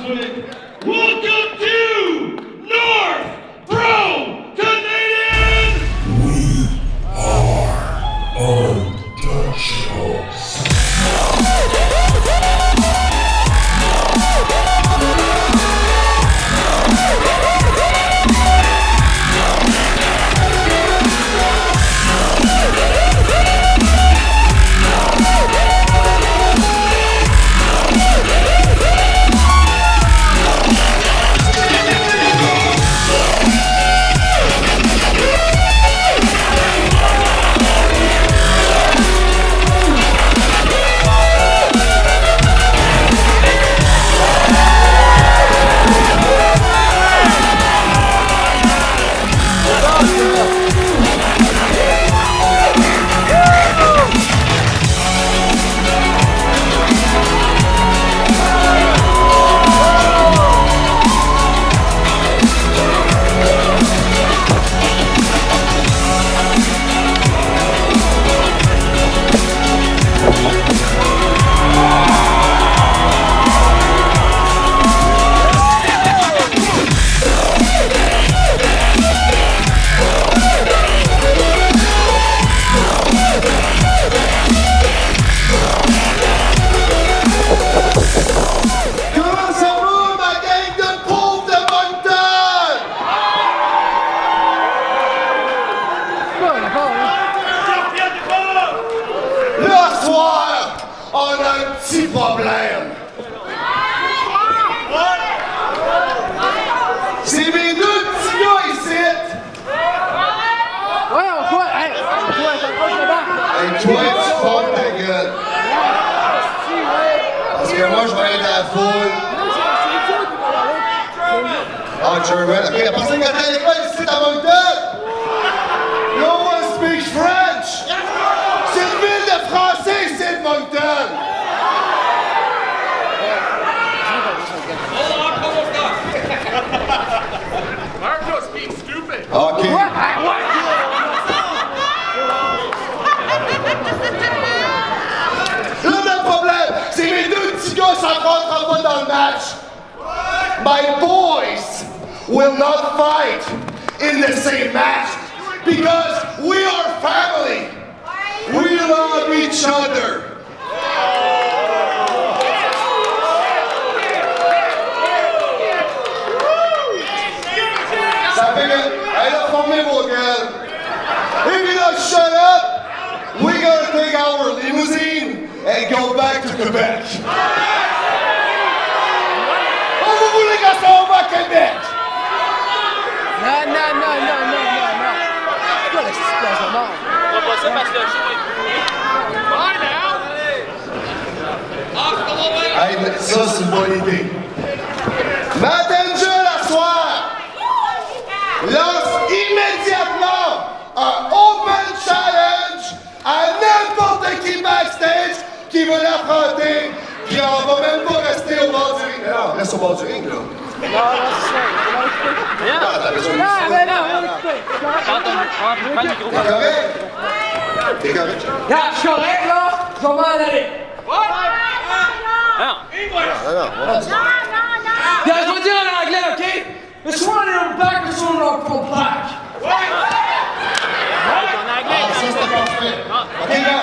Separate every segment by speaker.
Speaker 1: with it. Welcome to North Pro Canadian!
Speaker 2: We are untouchables.
Speaker 3: Marko speaks stupid.
Speaker 4: Okay. Là, le problème, c'est que mes deux petits gars s'affronteront pas dans le match. My boys will not fight in the same match because we are family. We love each other. Ça fait que, elle a formé vos gueules. If you don't shut up, we're gonna take our limousine and go back to Quebec. Oh, vous voulez qu'on s'en va à Québec?
Speaker 5: Non. C'est quoi la situation de mort?
Speaker 3: On va passer parce que le show est bye now!
Speaker 4: Hey, mais ça, c'est une bonne idée. Messenger, la soir, lance immédiatement un open challenge à n'importe qui backstage qui veut l'affronter, puis on va même pas rester au bord du ring. Non, reste au bord du ring, là.
Speaker 5: Non, c'est ça.
Speaker 4: T'es correct?
Speaker 5: Regarde, je suis correct, là. Je vais m'en aller.
Speaker 4: Non.
Speaker 5: Puis, je vais dire en anglais, OK? This one in back, this one from back.
Speaker 4: Ah, ça, c'était parfait. OK, là,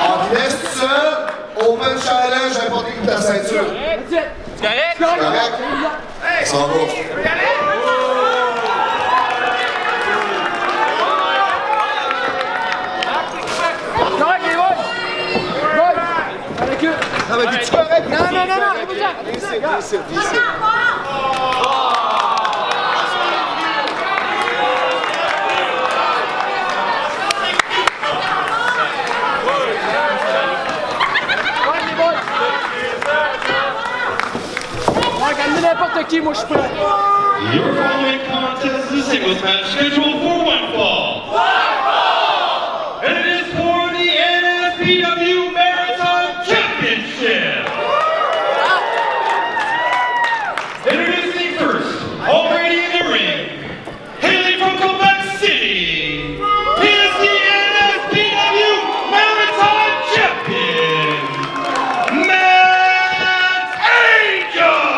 Speaker 4: on te laisse tout seul, open challenge, n'importe qui ta ceinture.
Speaker 3: C'est correct?
Speaker 4: Correct? Ça va.
Speaker 5: Correct, les boys. Boys, avec eux.
Speaker 4: Ah, mais t'es-tu correct?
Speaker 5: Non.
Speaker 4: Viens ici.
Speaker 5: N'importe qui, moi je suis prêt.
Speaker 1: Your following contest is a singles match scheduled for one fall. And it is for the NSPW Maritime Championship. Introducing first, already in the ring, hailing from Quebec City, he is the NSPW Maritime Champion, Angel!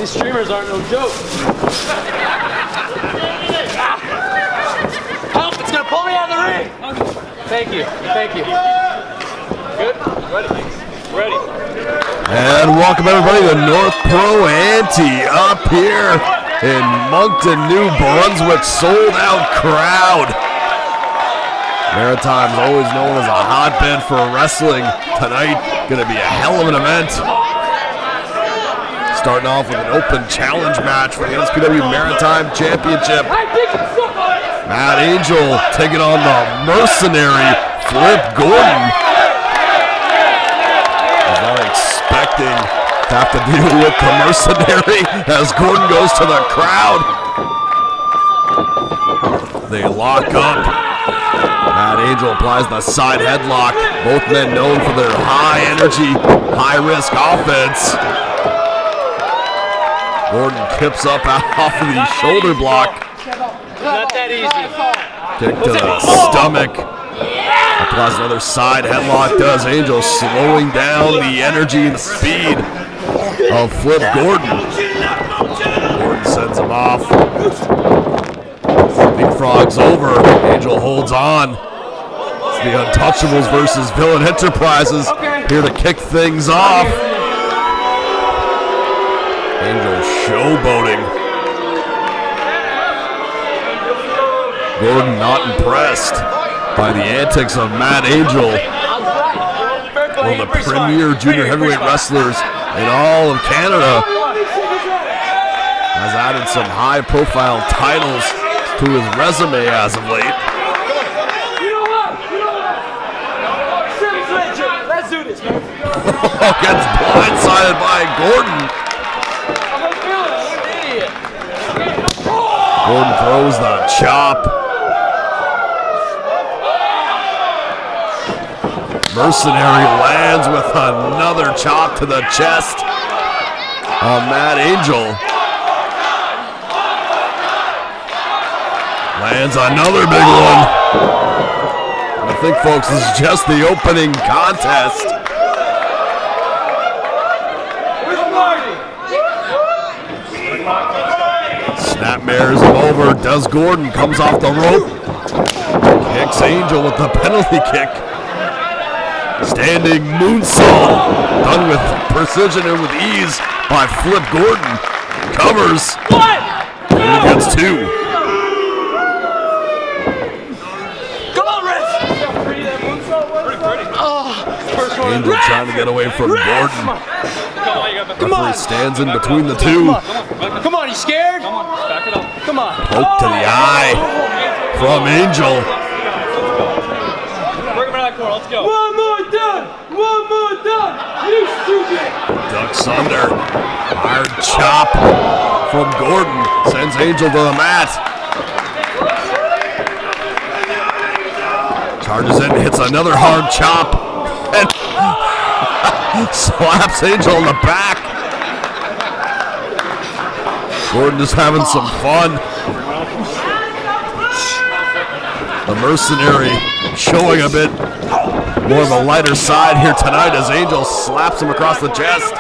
Speaker 5: these streamers aren't no joke. Help, it's gonna pull me out of the ring. Thank you, thank you. Good? Ready? Ready.
Speaker 6: And welcome everybody to North Pro Ante-Up here in Moncton, New Brunswick. Sold out crowd. Maritime's always known as a hotbed for wrestling. Tonight, gonna be a hell of an event. Starting off with an open challenge match for the NSPW Maritime Championship. Matt Angel taking on the mercenary Flip Gordon. Was not expecting to have to deal with the mercenary as Gordon goes to the crowd. They lock up. Matt Angel applies the side headlock. Both men known for their high energy, high risk offense. Gordon kips up off of the shoulder block.
Speaker 5: Not that easy.
Speaker 6: Kick to the stomach. Applies another side headlock. Does Angel, slowing down the energy and speed of Flip Gordon. Gordon sends him off. Leapfrog's over. Angel holds on. It's the Untouchables versus Villain Enterprises here to kick things off. Angel showboating. Gordon not impressed by the antics of Matt Angel, one of the premier junior heavyweight wrestlers in all of Canada. Has added some high-profile titles to his resume as of late.
Speaker 5: Let's do this, man.
Speaker 6: Gets blindsided by Gordon. Gordon throws the chop. Mercenary lands with another chop to the chest on Matt Angel. Lands another big one. I think, folks, this is just the opening contest. Snapmares him over. Does Gordon. Comes off the rope. Kicks Angel with the penalty kick. Standing moonsault. Done with precision and with ease by Flip Gordon. Covers. And he gets two. Angel trying to get away from Gordon. Referee stands in between the two.
Speaker 5: Come on, you scared? Come on, back it up. Come on.
Speaker 6: Poke to the eye from Angel.
Speaker 3: Bring him out of that corner. Let's go.
Speaker 5: One more done. One more done. You stupid.
Speaker 6: Ducks under. Hard chop from Gordon. Sends Angel to the mat. Charges in, hits another hard chop. And slaps Angel in the back. Gordon just having some fun. The mercenary showing a bit more of a lighter side here tonight as Angel slaps him across the chest.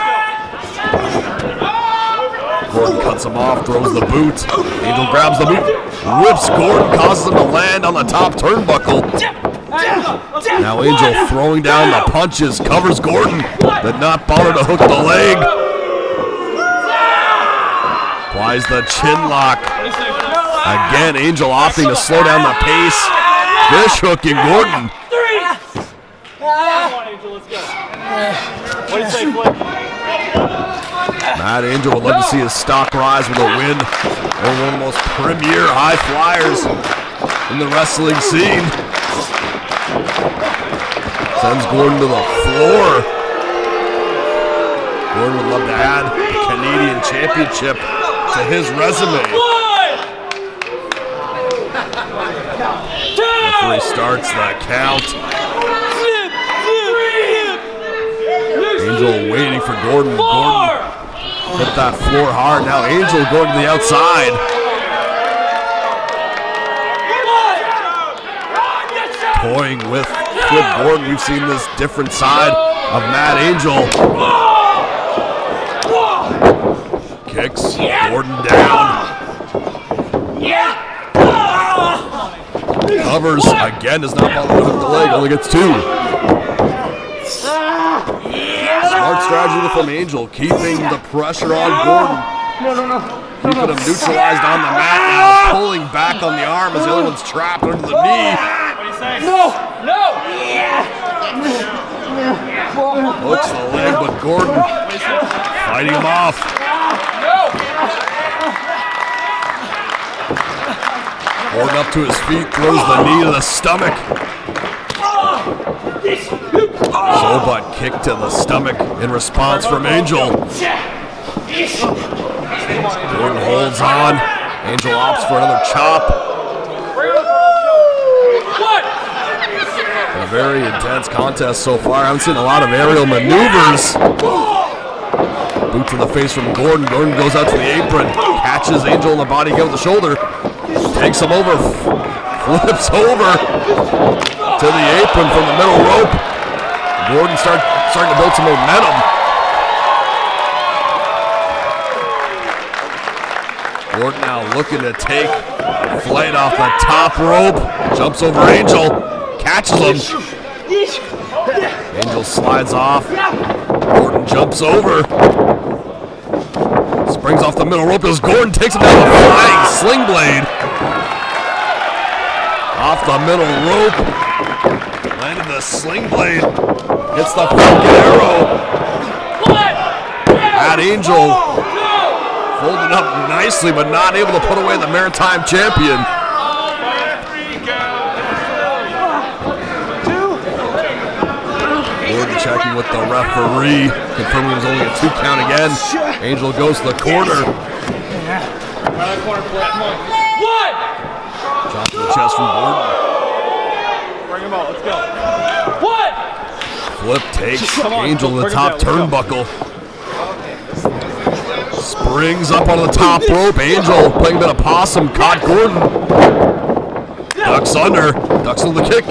Speaker 6: Gordon cuts him off, throws the boot. Angel grabs the boot, whips Gordon, causes him to land on the top turnbuckle. Now Angel throwing down the punches, covers Gordon, did not bother to hook the leg. Applies the chin lock. Again, Angel opting to slow down the pace. Fish hooking Gordon.
Speaker 3: What do you say, Flip?
Speaker 6: Matt Angel would love to see his stock rise with a win over one of the most premier high flyers in the wrestling scene. Sends Gordon to the floor. Gordon would love to add the Canadian Championship to his resume. Referee starts the count. Angel waiting for Gordon. Gordon hit that floor hard. Now Angel going to the outside. Toying with Flip Gordon. We've seen this different side of Matt Angel. kicks. Gordon down. Covers. Again, does not bother with the leg. Only gets 2. Smart strategy from Angel. Keeping the pressure on Gordon. Keeping him neutralized on the mat now. Pulling back on the arm as the other one's trapped under the knee.
Speaker 3: What do you say?
Speaker 5: No!
Speaker 6: Hooks the leg, but Gordon fighting him off. Gordon up to his feet, throws the knee to the stomach. Butt kick to the stomach in response from Angel. Gordon holds on. Angel opts for another chop. A very intense contest so far. I haven't seen a lot of aerial maneuvers. Boot to the face from Gordon. Gordon goes out to the apron. Catches Angel in the body again with the shoulder. Takes him over. Flips over to the apron from the middle rope. Gordon starting to build some momentum. Gordon now looking to take flight off the top rope. Jumps over Angel. Catches him. Angel slides off. Gordon jumps over. Springs off the middle rope as Gordon takes him down with a flying sling blade. Off the middle rope. Landed the sling blade. Hits the Falcon Arrow. At Angel. Folded up nicely, but not able to put away the Maritime champion. Gordon checking with the referee, confirming it was only a 2 count again. Angel goes to the corner. Chop to the chest from Gordon.
Speaker 3: Bring him out, let's go.
Speaker 6: Flip takes Angel to the top turnbuckle. Springs up on the top rope. Angel playing a bit of possum, caught Gordon. Ducks under, ducks on the kick.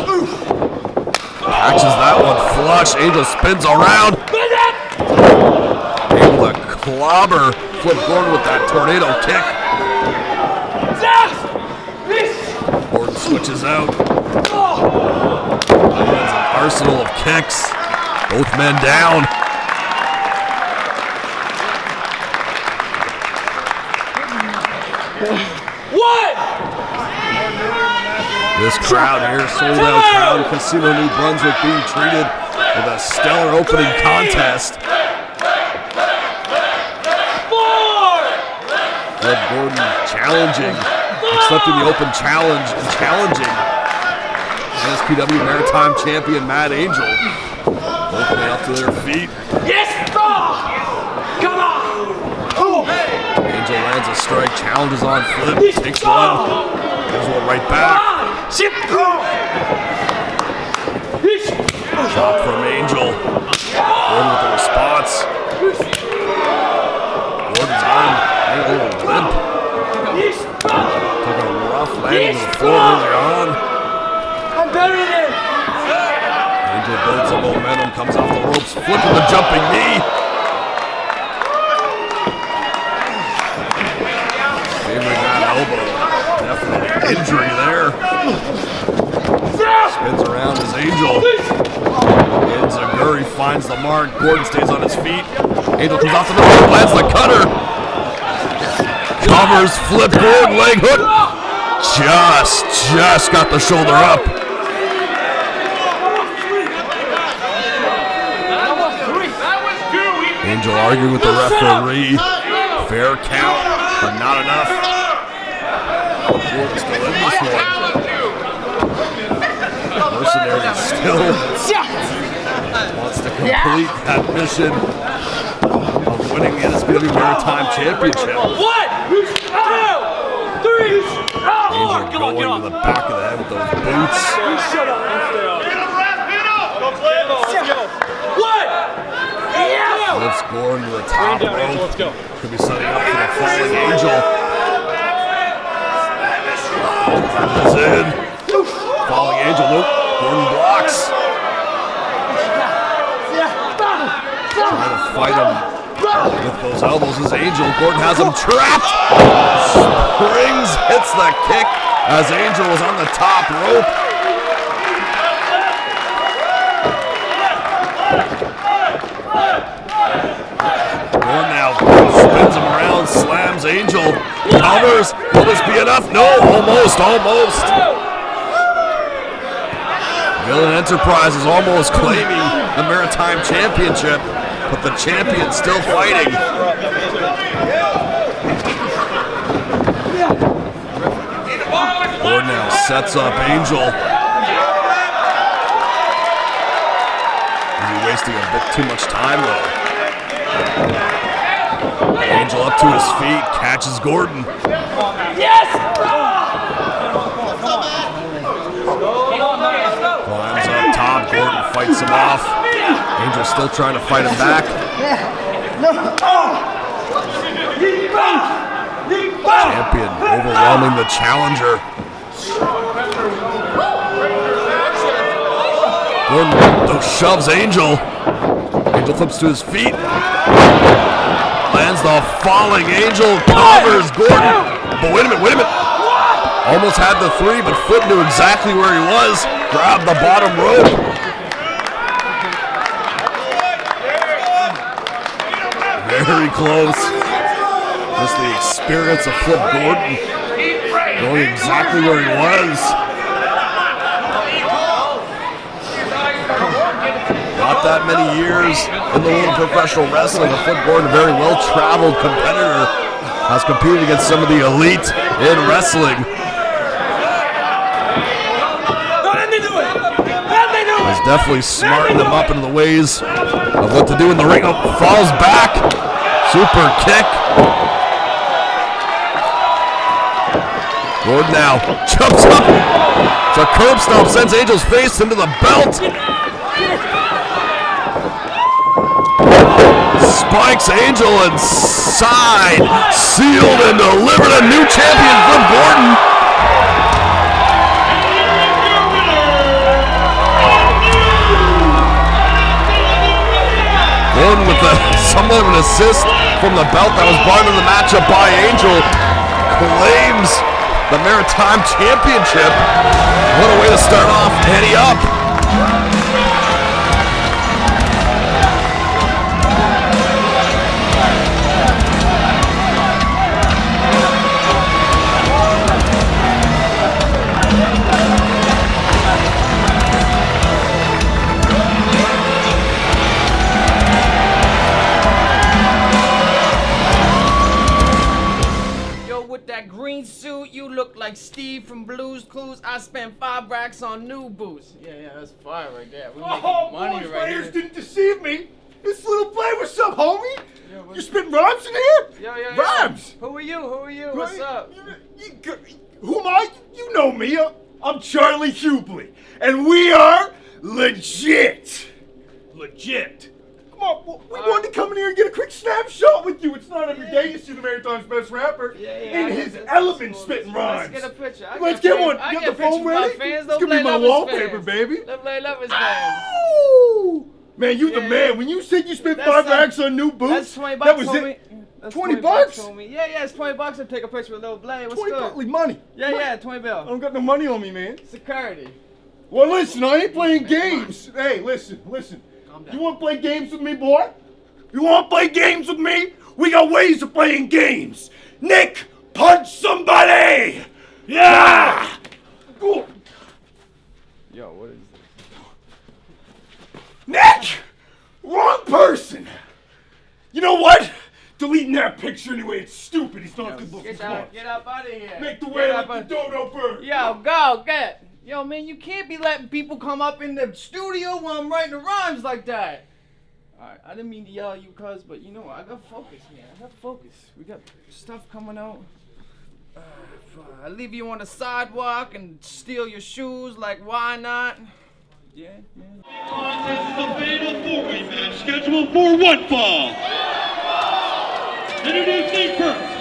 Speaker 6: Catches that one flush. Angel spins around. Able to clobber Flip Gordon with that tornado kick. Gordon switches out. That's an arsenal of kicks. Both men down. This crowd here, sold out crowd in Casino New Brunswick, being treated with a stellar opening contest. Flip Gordon challenging, accepting the open challenge and challenging NSPW Maritime champion Matt Angel. Both men up to their feet.
Speaker 5: Yes! Come on!
Speaker 6: Angel lands a strike, challenges on Flip, takes one, gives one right back. Chop from Angel. Gordon with the response. Gordon's arm a little limp. Took a rough landing to the floor earlier on.
Speaker 5: I'm better than him.
Speaker 6: Angel builds some momentum, comes off the ropes, flipping the jumping knee. Favoring that elbow. Definitely injury there. Spins around as Angel. Enziguri finds the mark. Gordon stays on his feet. Angel comes off the middle, lands the cutter. Covers, Flip Gordon, leg hook. Just got the shoulder up. Angel arguing with the referee. Fair count, but not enough. Gordon still in this one. Mercenary still wants to complete that mission of winning the NSPW Maritime Championship. Angel going to the back of the head with those boots. Lifts Gordon to the top rope. Could be setting up for the falling Angel. Is in. Falling Angel, nope. Gordon blocks. Trying to fight him With those elbows as Angel, Gordon has him trapped. Springs, hits the kick as Angel was on the top rope. Gordon now spins him around, slams Angel, covers. Will this be enough? No, almost. Villain Enterprises almost claiming the Maritime Championship, but the champion still fighting. Gordon now sets up Angel. Is he wasting a bit too much time though? Angel up to his feet, catches Gordon.
Speaker 5: Yes!
Speaker 6: Climbs up top, Gordon fights him off. Angel still trying to fight him back. Champion overwhelming the challenger. Gordon though shoves Angel. Angel flips to his feet. Lands the falling Angel, covers Gordon. But wait a minute. Almost had the 3, but Foot knew exactly where he was. Grabbed the bottom rope. Very close. Just the experience of Flip Gordon. Going exactly where he was. Not that many years in the world of professional wrestling. Flip Gordon, a very well-traveled competitor, has competed against some of the elite in wrestling. He's definitely smartened them up into the ways of what to do in the ring. Falls back. Super kick. Gordon now jumps up. It's a curb stomp, sends Angel's face into the belt. Spikes Angel inside. Sealed and delivered, a new champion from Gordon. Gordon with somewhat of an assist from the belt that was brought into the matchup by Angel. Claims the Maritime Championship. What a way to start off Ante-Up.
Speaker 7: Suit, you look like Steve from Blue's Clues. I spent 5 racks on new boots. Yeah, that's fire right there. We making money
Speaker 4: boys,
Speaker 7: right
Speaker 4: my
Speaker 7: here.
Speaker 4: ears didn't deceive me. This little play, what's up, homie? You spitting rhymes in here?
Speaker 7: Yeah.
Speaker 4: Rhymes.
Speaker 7: Who are you? What's up?
Speaker 4: Who am I? You know me. I'm Charlie Hubley, and we are legit. Legit. Come on, we wanted to come in here and get a quick snapshot with you. It's not every day you see the Maritime's best rapper in his element spitting rhymes.
Speaker 7: Let's get a picture.
Speaker 4: Let's get one. You got the phone ready?
Speaker 7: Fans.
Speaker 4: It's gonna be my wallpaper, baby.
Speaker 7: Let's play Lovers fans.
Speaker 4: Oh! Man, you the man. When you said you spent 5 racks on new boots,
Speaker 7: that's 20 bucks,
Speaker 4: that was
Speaker 7: homie.
Speaker 4: it.
Speaker 7: That's
Speaker 4: 20 bucks?
Speaker 7: Homie. Yeah, it's 20 bucks to take a picture with Lil Blade. What's
Speaker 4: 20
Speaker 7: good?
Speaker 4: bucks, like money.
Speaker 7: Yeah, 20 bill.
Speaker 4: I don't got no money on me, man.
Speaker 7: Security.
Speaker 4: Well, listen, I ain't playing games. Hey, listen. You want to play games with me, boy? You want to play games with me? We got ways of playing games. Nick, punch somebody! Yeah! Go.
Speaker 7: Yo, what is this?
Speaker 4: Nick! Wrong person! You know what? Deleting that picture anyway, it's stupid. He's not a good looking.
Speaker 7: Get up out of here.
Speaker 4: Make the way like the dodo bird.
Speaker 7: Yo, go, get. Yo, man, you can't be letting people come up in the studio while I'm writing the rhymes like that. Alright, I didn't mean to yell at you, cuz, but you know what? I got focus, man. We got stuff coming out. I leave you on the sidewalk and steal your shoes, like, why not? Yeah.
Speaker 1: Contest is a fatal 4-way match scheduled for one fall. Introducing first.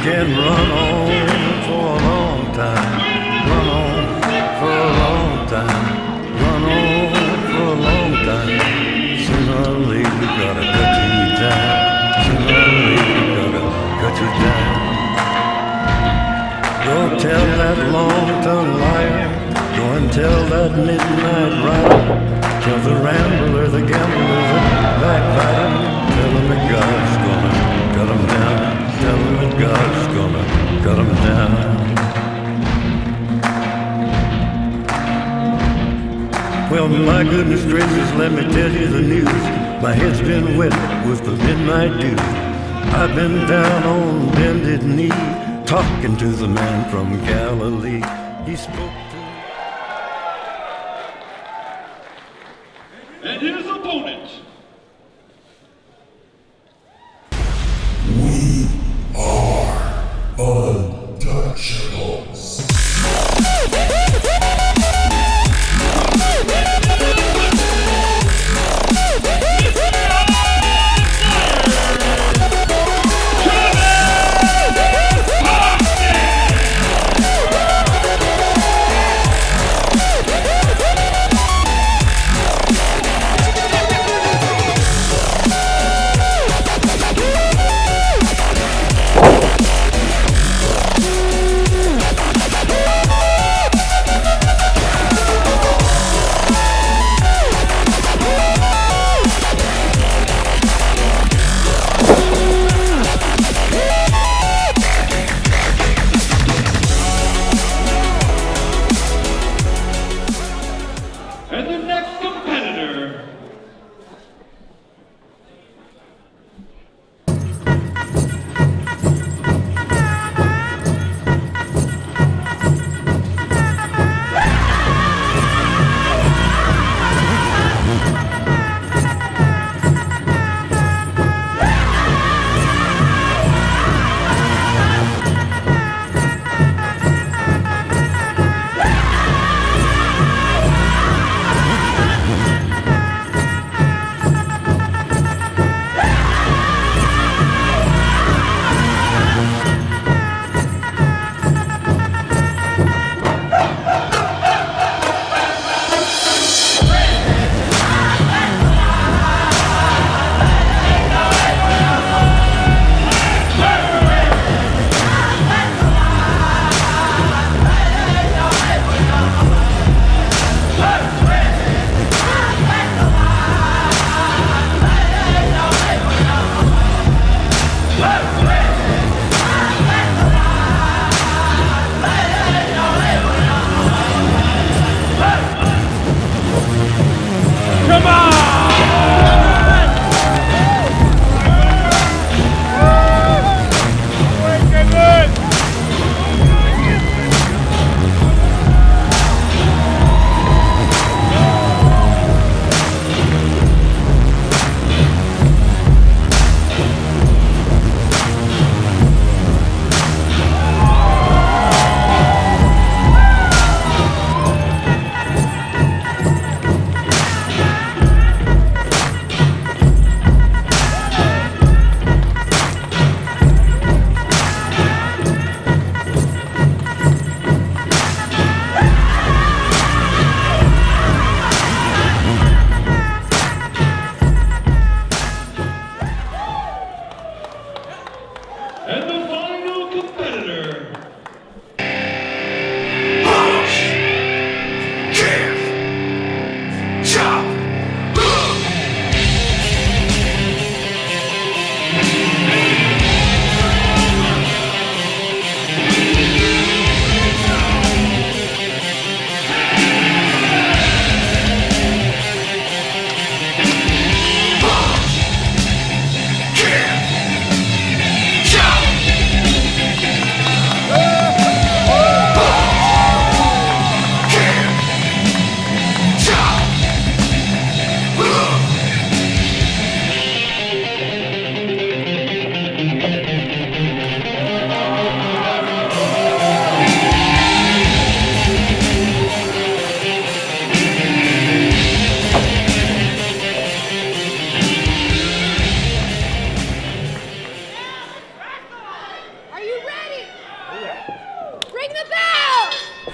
Speaker 8: can run on for a long time. Run on for a long time. Run on for a long time. Sooner or later, gotta cut you down. Sooner or later, gotta cut you down. Go tell that long-tongued liar. Go and tell that midnight rider. Tell the rambler, the gambler, the backbiter. Tell him that God's gonna cut him down. Tell him that God's gonna cut him down. Well, my goodness gracious, let me tell you the news. My head's been wet with the midnight dew. I've been down on bended knee, talking to the man from Galilee. He spoke to me.
Speaker 1: And his opponent.
Speaker 2: We are untouchables.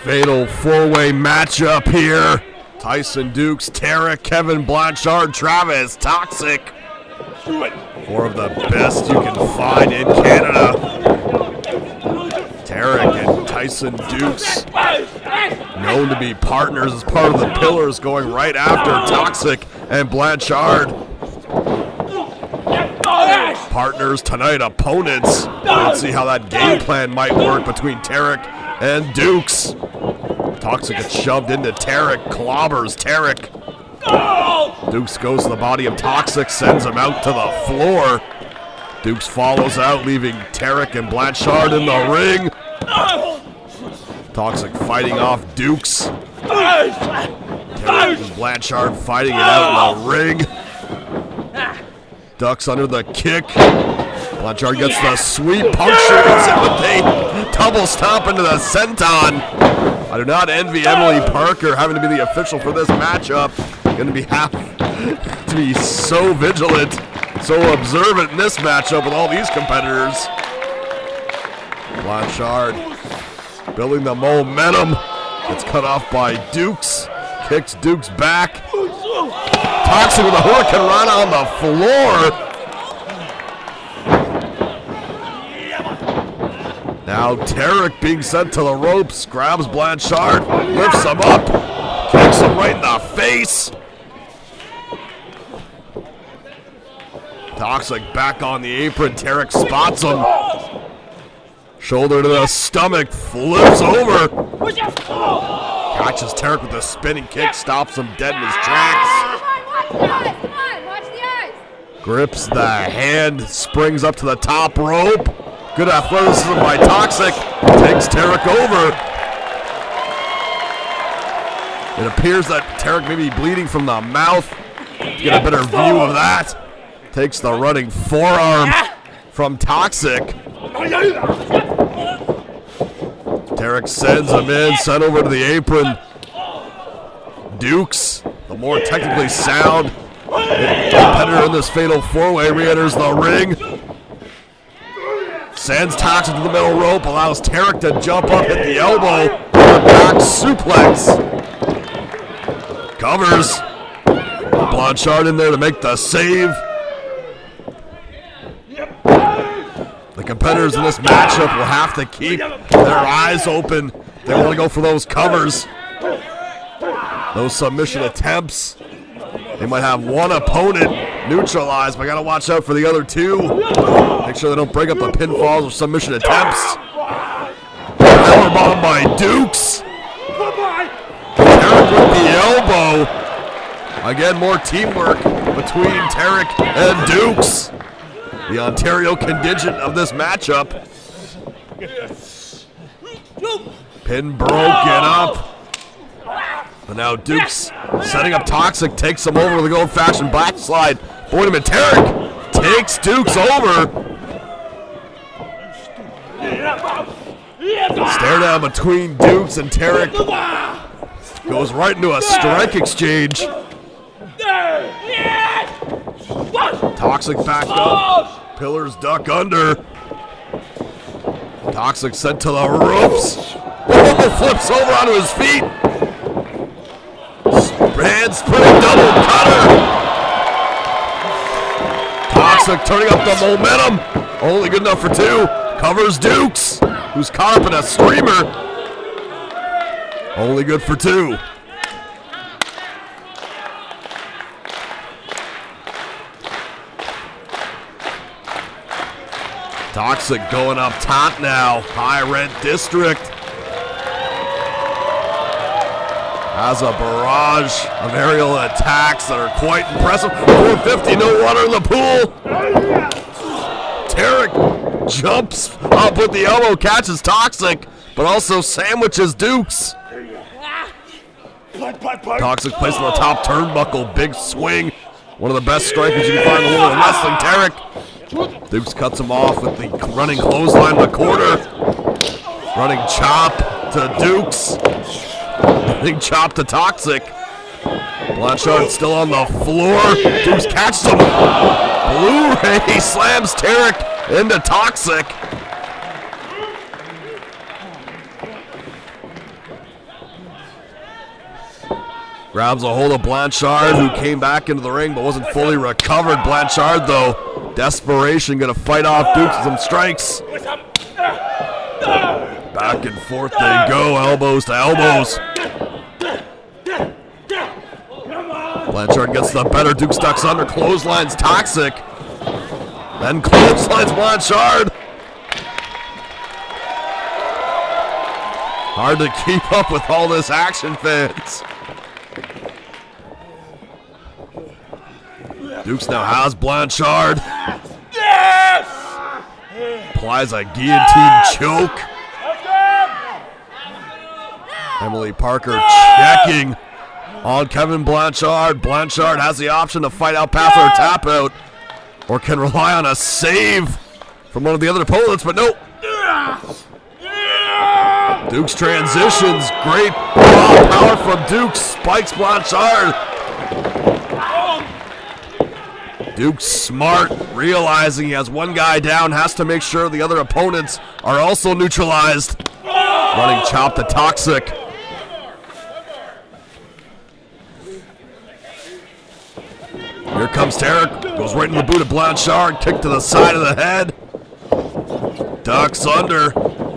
Speaker 6: Fatal four-way matchup here. Tyson, Dukes, Tarik, Kevin, Blanchard, Travis, Toxic. Four of the best you can find in Canada. Tarik and Tyson Dukes, known to be partners as part of the Pillars, going right after Toxic and Blanchard. Partners tonight, opponents. Let's see how that game plan might work between Tarik and Dukes. Toxic gets shoved into Tarik, clobbers Tarik. Dukes goes to the body of Toxic, sends him out to the floor. Dukes follows out, leaving Tarik and Blanchard in the ring. Toxic fighting off Dukes. Tarik and Blanchard fighting it out in the ring. Ducks under the kick. Blanchard gets the sweep, punctures it with a double stomp into the senton. I do not envy Emily Parker having to be the official for this matchup. Going to have to be so vigilant, so observant in this matchup with all these competitors. Blanchard building the momentum. Gets cut off by Dukes. Kicks Dukes back. Toxic with a hurricane run on the floor. Now Tarik being sent to the ropes, grabs Blanchard, lifts him up, kicks him right in the face. Toxic back on the apron, Tarik spots him. Shoulder to the stomach, flips over. Catches Tarik with a spinning kick, stops him dead in his tracks. Grips the hand, springs up to the top rope. Good athleticism by Toxic, takes Tarik over. It appears that Tarik may be bleeding from the mouth. Get a better view of that. Takes the running forearm from Toxic. Tarik sends him in, sent over to the apron. Dukes, the more technically sound competitor in this fatal four-way, re-enters the ring. Sends Toxic to the middle rope, allows Tarik to jump up, hit the elbow, back suplex. Covers. Blanchard in there to make the save. The competitors in this matchup will have to keep their eyes open. They want to go for those covers. Those submission attempts. They might have one opponent neutralized, but I gotta watch out for the other two. Make sure they don't break up the pinfalls or submission attempts. Powerbomb by Dukes. Tarik with the elbow. Again, more teamwork between Tarik and Dukes. The Ontario contingent of this matchup. Pin broken up. But now Dukes setting up Toxic, takes him over with the old-fashioned backslide. Boydman Tarik takes Dukes over. Stare down between Dukes and Tarik. Goes right into a strike exchange. Toxic back up. Pillars duck under. Toxic sent to the ropes. Oh, flips over onto his feet. Handspring double cutter. Toxic turning up the momentum. Only good enough for two. Covers Dukes, who's caught up in a streamer. Only good for two. Toxic going up top now. High rent district. Has a barrage of aerial attacks that are quite impressive. 450, no water in the pool. Tarik jumps up with the elbow, catches Toxic, but also sandwiches Dukes. Toxic placed on the top turnbuckle, big swing. One of the best strikers you can find in the world of wrestling, Tarik. Dukes cuts him off with the running clothesline in the corner. Running chop to Dukes. Running chop to Toxic. Blanchard still on the floor. Dukes catches him. Blu-ray slams Tarik into Toxic. Grabs a hold of Blanchard, who came back into the ring but wasn't fully recovered. Blanchard, though, desperation, gonna fight off Dukes with some strikes. Back and forth they go, elbows to elbows. Blanchard gets the better. Dukes ducks under, clotheslines Toxic. Then clotheslines Blanchard. Hard to keep up with all this action, fans. Dukes now has Blanchard. Yes! Applies a guillotine choke. Emily Parker checking on Kevin Blanchard. Blanchard has the option to fight out past or tap out, or can rely on a save from one of the other opponents, but no. Dukes transitions. Great raw power from Dukes. Spikes Blanchard. Dukes smart, realizing he has one guy down, has to make sure the other opponents are also neutralized. Running chop to Toxic. Here comes Tarik. Goes right in the boot of Blanchard. Kick to the side of the head. Ducks under.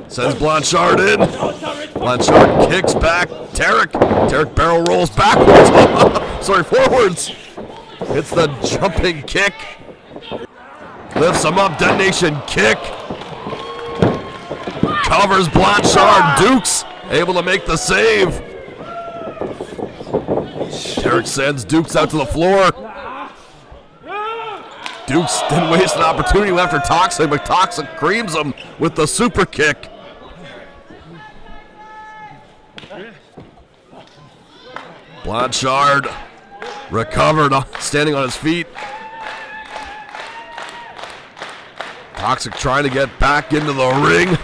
Speaker 6: Sends Blanchard in. Blanchard kicks back. Tarik. Tarik barrel rolls backwards. Sorry, forwards. Hits the jumping kick. Lifts him up. Detonation kick. Covers Blanchard. Dukes able to make the save. Tarik sends Dukes out to the floor. Dukes didn't waste an opportunity after Toxic, but Toxic creams him with the super kick. Blanchard recovered, standing on his feet. Toxic trying to get back into the ring.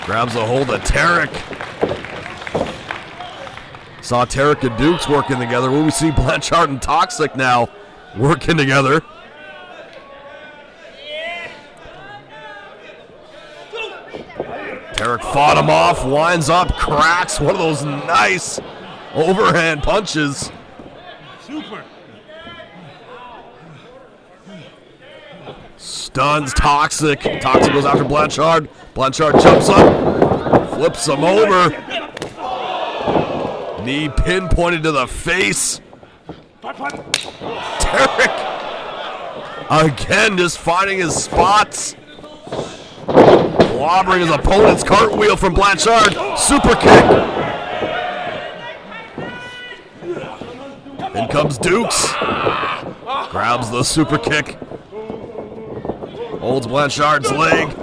Speaker 6: Grabs a hold of Tarik. Saw Tarik and Dukes working together. When we see Blanchard and Toxic now working together. Tarik fought him off, winds up, cracks one of those nice overhand punches. Super. Stuns Toxic. Toxic goes after Blanchard. Blanchard jumps up, flips him over. Knee pinpointed to the face. Tarik again just finding his spots. Clobbering his opponent's cartwheel from Blanchard. Super kick. In comes Dukes. Grabs the super kick. Holds Blanchard's leg.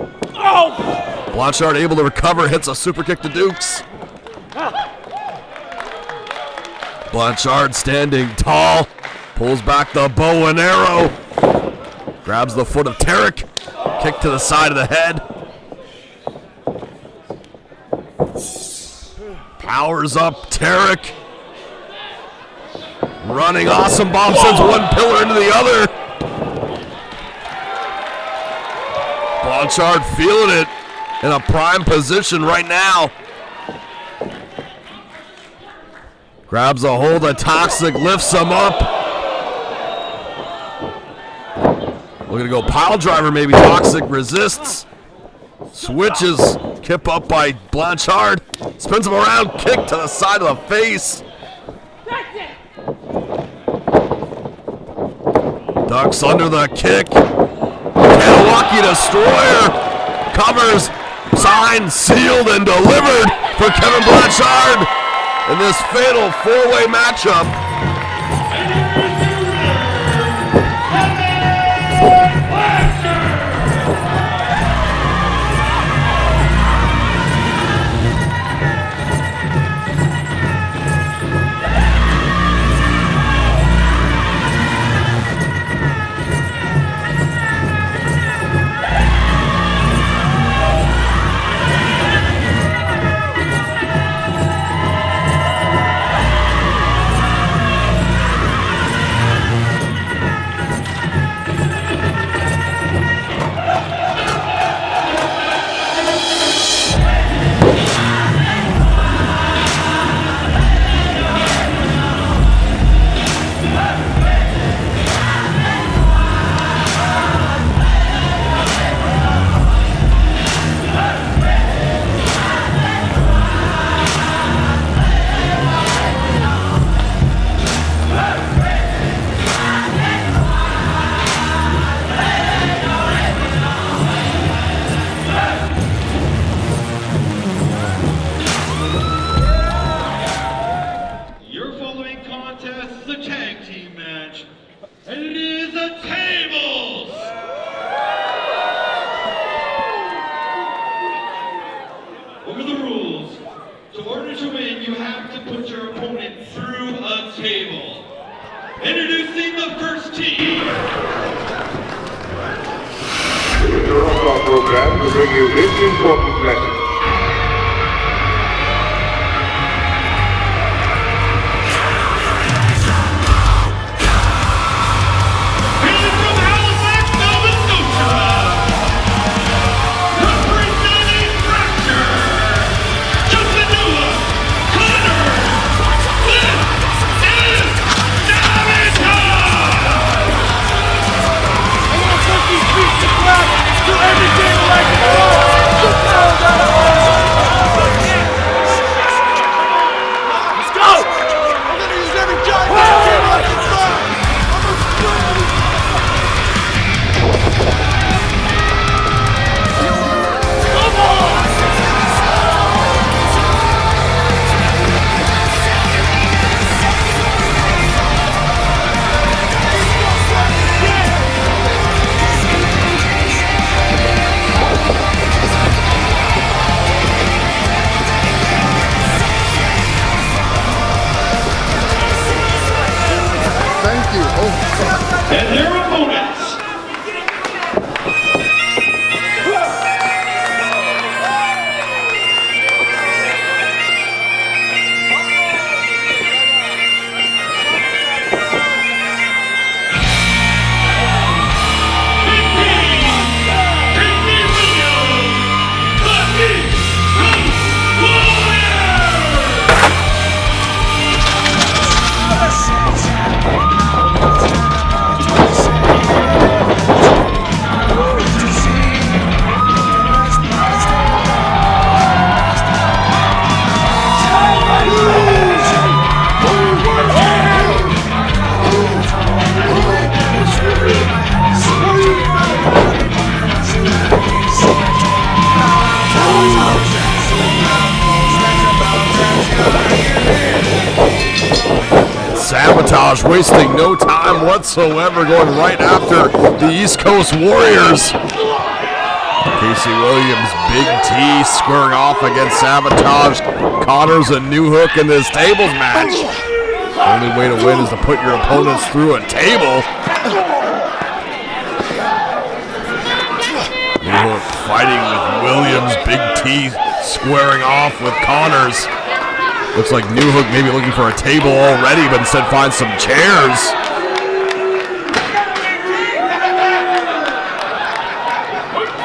Speaker 6: Blanchard able to recover. Hits a super kick to Dukes. Blanchard standing tall. Pulls back the bow and arrow. Grabs the foot of Tarik. Kick to the side of the head. Powers up Tarik. Running awesome bomb, sends one pillar into the other. Blanchard feeling it in a prime position right now. Grabs a hold of Toxic, lifts him up. Looking to go pile driver, maybe. Toxic resists. Switches, kip up by Blanchard. Spins him around, kick to the side of the face. Ducks under the kick. Kanawaki Destroyer. Covers, signed, sealed, and delivered for Kevin Blanchard in this fatal four-way matchup.
Speaker 2: bring you this important message.
Speaker 1: Hailing from Halifax, Nova Scotia, representing Fracture, Justin Noah, Connor, Flynn, and Sabotage!
Speaker 3: I'm gonna take these beats to crap. Do everything like it was. Let's go! I'm gonna use every giant I can find. Come on!
Speaker 4: Thank you. Oh,
Speaker 1: And their opponents,
Speaker 6: Sabotage wasting no time whatsoever, going right after the East Coast Warriors. Casey Williams, Big T squaring off against Sabotage. Connors and New Hook in this tables match. Only way to win is to put your opponents through a table. New Hook fighting with Williams, Big T squaring off with Connors. Looks like New Hook maybe looking for a table already, but instead finds some chairs.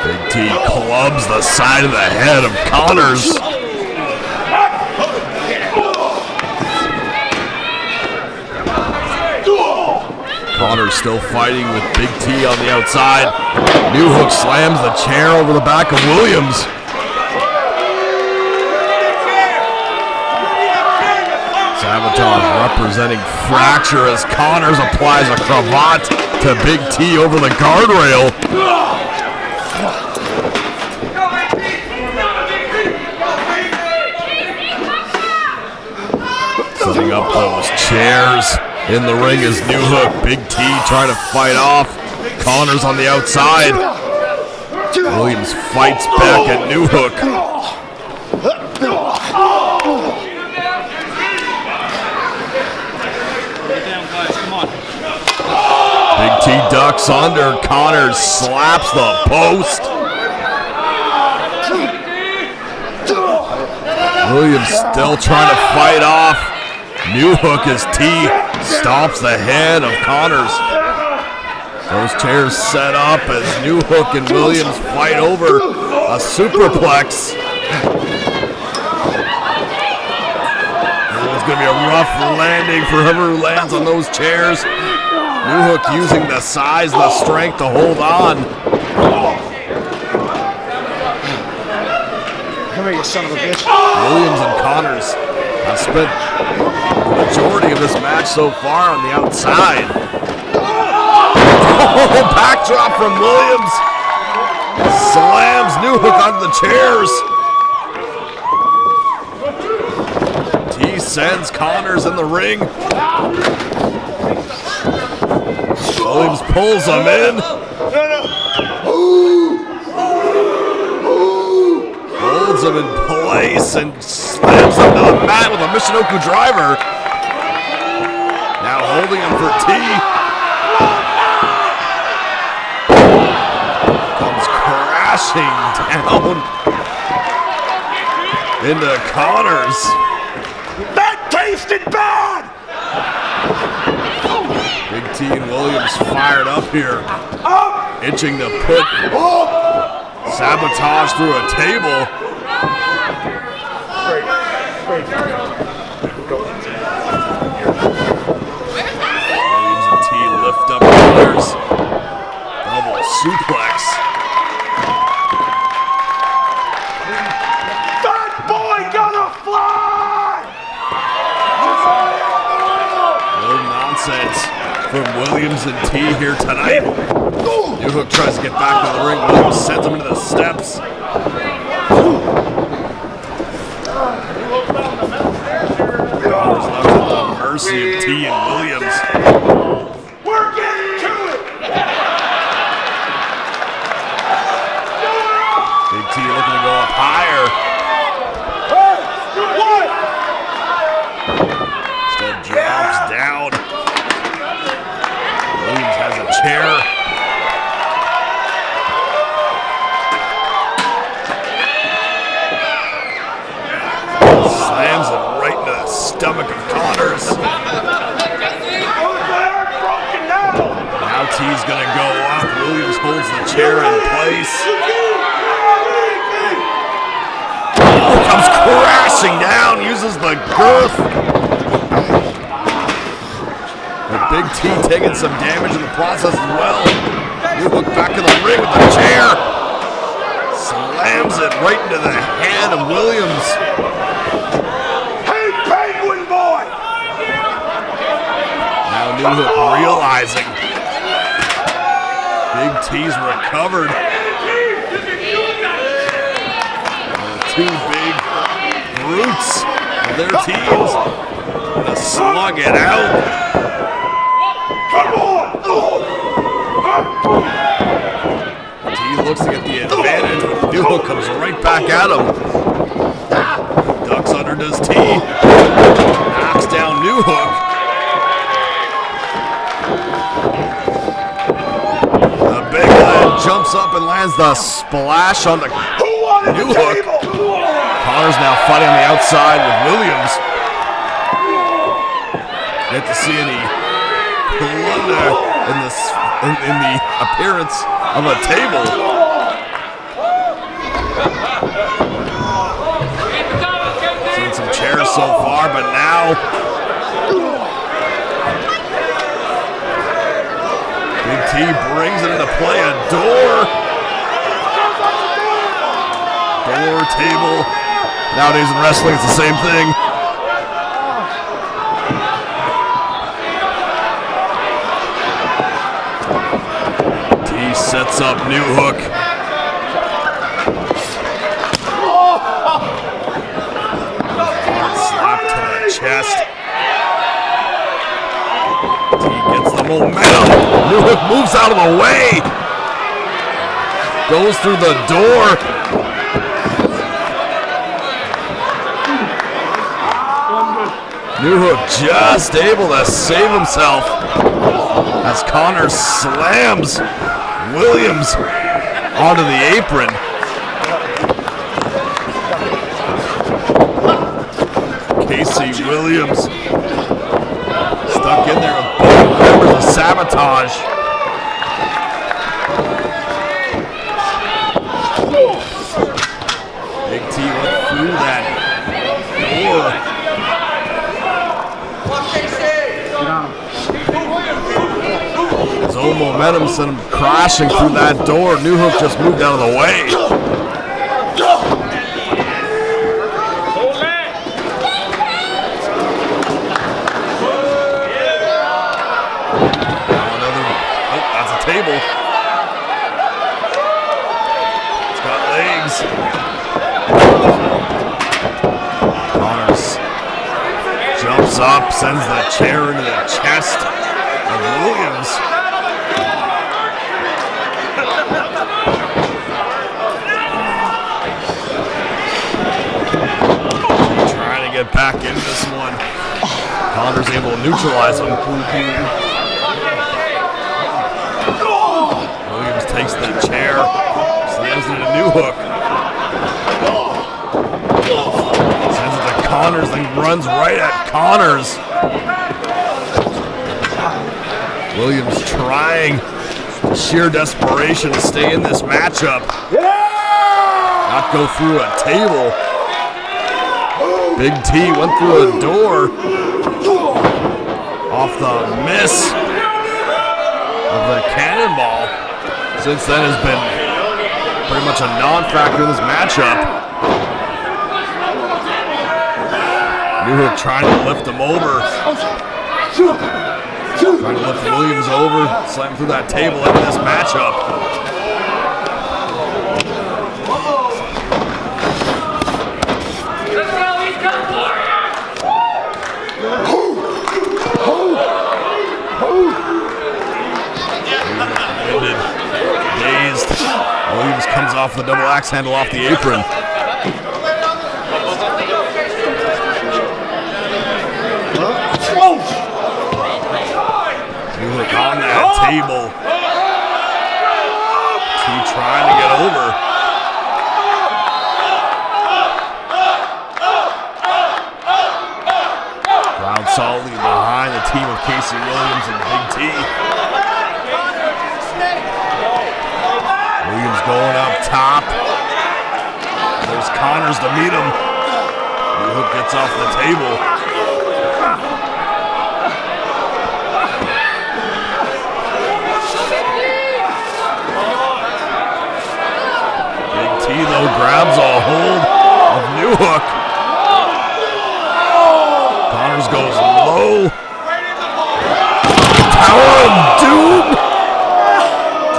Speaker 6: Big T clubs the side of the head of Connors. Connors still fighting with Big T on the outside. New Hook slams the chair over the back of Williams. Sabotage representing Fracture as Connors applies a cravat to Big T over the guardrail. Setting up those chairs. In the ring is New Hook. Big T trying to fight off Connors on the outside. Williams fights back at New Hook. Big T ducks under. Connors slaps the post. Williams still trying to fight off. New Hook as T stomps the head of Connors. Those chairs set up as New Hook and Williams fight over a superplex. It's going to be a rough landing for whoever who lands on those chairs. New Hook using the size, the strength to hold on.
Speaker 4: come here, you son of a bitch.
Speaker 6: Williams and Connors have spent the majority of this match so far on the outside. Oh, backdrop from Williams. Slams New Hook onto the chairs. T sends Connors in the ring. Williams pulls him in. Holds him in place and slams him to the mat with a Michinoku driver. Now holding him for T. crashing down into Connors.
Speaker 3: That tasted bad!
Speaker 6: Big T and Williams fired up here, itching to put Sabotage through a table. Williams and T lift up Connors. Double suplex.
Speaker 3: That boy gonna fly!
Speaker 6: No nonsense from Williams and T here tonight. New Hook tries to get back to the ring. Williams sends him into the steps. Connors left at the mercy of T and Williams.
Speaker 3: We're getting to it!
Speaker 6: Big T looking to go up higher. Instead drops down. Williams has a chair. Slams it right into the stomach of Connors. Now T's gonna go up. Williams holds the chair in place. Comes crashing down, uses the girth. But Big T taking some damage in the process as well. New Hook back in the ring with the chair. Slams it right into the hand of Williams.
Speaker 3: Hey, Penguin boy!
Speaker 6: Now New Hook realizing Big T's recovered. Two big brutes of their teams to slug it out.
Speaker 3: Come on!
Speaker 6: T looks to get the advantage, but New Hook comes right back at him. Ducks under does T. Knocks down New Hook. The big lad jumps up and lands the splash on the New Hook. Connors now fighting on the outside with Williams. Get to see any plunder in the appearance of a table. Seen some chairs so far, but now Big T brings it into play. A door table. Nowadays in wrestling, it's the same thing. T sets up New Hook. Hard slap to the chest. T gets the momentum. New Hook moves out of the way. Goes through the door. New Hook just able to save himself as Connors slams Williams onto the apron. Casey Williams stuck in there with both members of Sabotage. Big T went through that door. His own momentum sent him crashing through that door. New Hook just moved out of the way. That's a table. It's got legs. Connors jumps up, sends the chair into the chest of Williams. Trying to get back into this one. Connors able to neutralize him. Williams takes the chair, slams into New Hook. Sends it to Connors, then runs right at Connors. Williams trying sheer desperation to stay in this matchup. Not go through a table. Big T went through a door. Off the miss of the cannonball. Since then has been pretty much a non-factor in this matchup. New Hook trying to lift him over. Trying to lift Williams over, slam through that table into this matchup. Dazed. Williams comes off the double axe handle off the apron. New Hook on that table. T trying to get over. Crowd solidly behind the team of Casey Williams and Big T. Williams going up top. There's Connors to meet him. New Hook gets off the table. Big T though grabs a hold of New Hook. Connors goes low. Tower of Doom.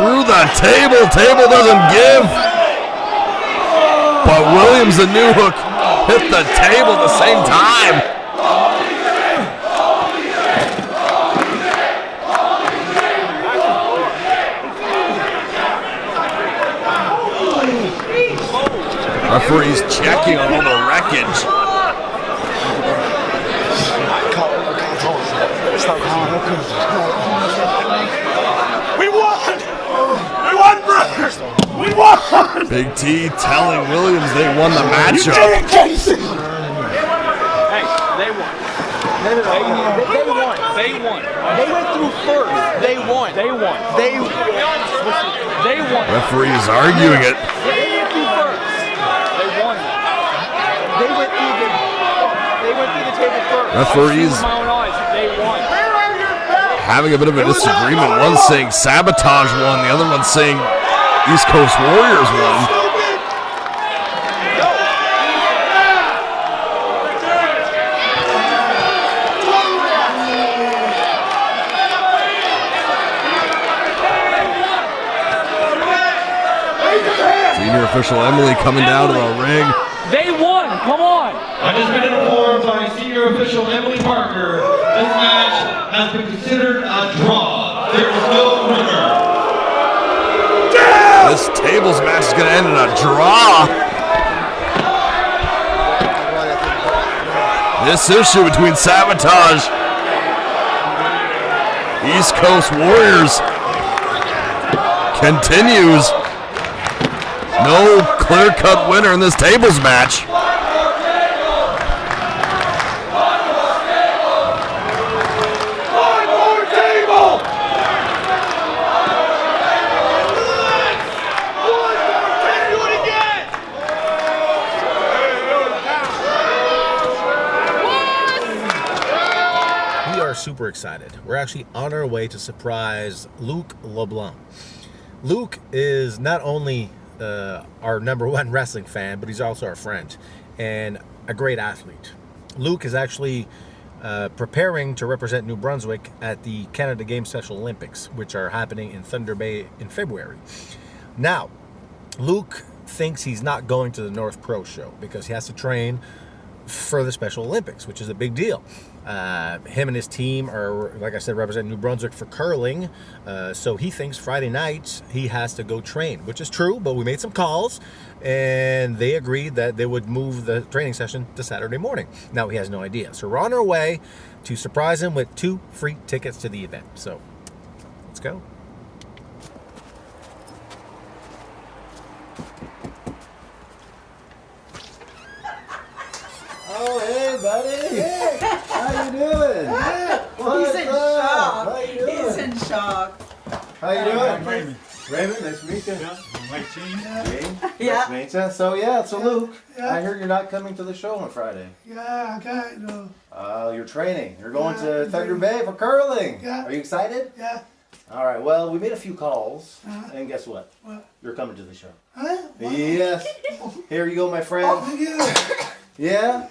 Speaker 6: Through the table. Table doesn't give. But Williams and New Hook hit the table at the same time. Referee's checking on all the wreckage.
Speaker 3: We won! We won, brothers! We won!
Speaker 6: Big T telling Williams they won the matchup.
Speaker 3: You did it, Casey!
Speaker 5: Hey, they won. They won. They won. They went through first. They won. They won. They won.
Speaker 6: Referee is arguing it.
Speaker 5: They went through first. They won. They went through the table first.
Speaker 6: Referees
Speaker 5: They won.
Speaker 6: having a bit of a disagreement. One saying Sabotage won, the other one saying East Coast Warriors won. Senior official Emily coming down to the ring.
Speaker 5: They won. Come on.
Speaker 1: I just been informed by senior official Emily Parker, this match has been considered a draw. There is no winner.
Speaker 6: This tables match is going to end in a draw. This issue between Sabotage, East Coast Warriors continues. No clear-cut winner in this tables match.
Speaker 9: Super excited. We're actually on our way to surprise Luke LeBlanc. Luke is not only our #1 wrestling fan, but he's also our friend and a great athlete. Luke is actually preparing to represent New Brunswick at the Canada Games Special Olympics, which are happening in Thunder Bay in February. Now, Luke thinks he's not going to the North Pro show because he has to train for the Special Olympics, which is a big deal. Him and his team are, like I said, representing New Brunswick for curling. So he thinks Friday night he has to go train, which is true, but we made some calls and they agreed that they would move the training session to Saturday morning. Now he has no idea. So we're on our way to surprise him with 2 free tickets to the event. So let's go.
Speaker 10: buddy. Hey. How you doing?
Speaker 11: He's in shock.
Speaker 10: How you doing?
Speaker 11: He's in shock.
Speaker 10: How you doing? Raymond. Raymond, nice to meet you.
Speaker 12: Mike Gene.
Speaker 11: Yeah.
Speaker 10: Nice to meet you. So Luke, I heard you're not coming to the show on Friday.
Speaker 3: Yeah, I can't no.
Speaker 10: You're training. You're going to Thunder Bay for curling.
Speaker 3: Yeah.
Speaker 10: Are you excited?
Speaker 3: Yeah.
Speaker 10: All right. Well, we made a few calls, and guess what?
Speaker 3: What?
Speaker 10: You're coming to the show.
Speaker 3: Huh?
Speaker 10: Yes. Here you go, my friend.
Speaker 3: Oh, thank you.
Speaker 10: Yeah.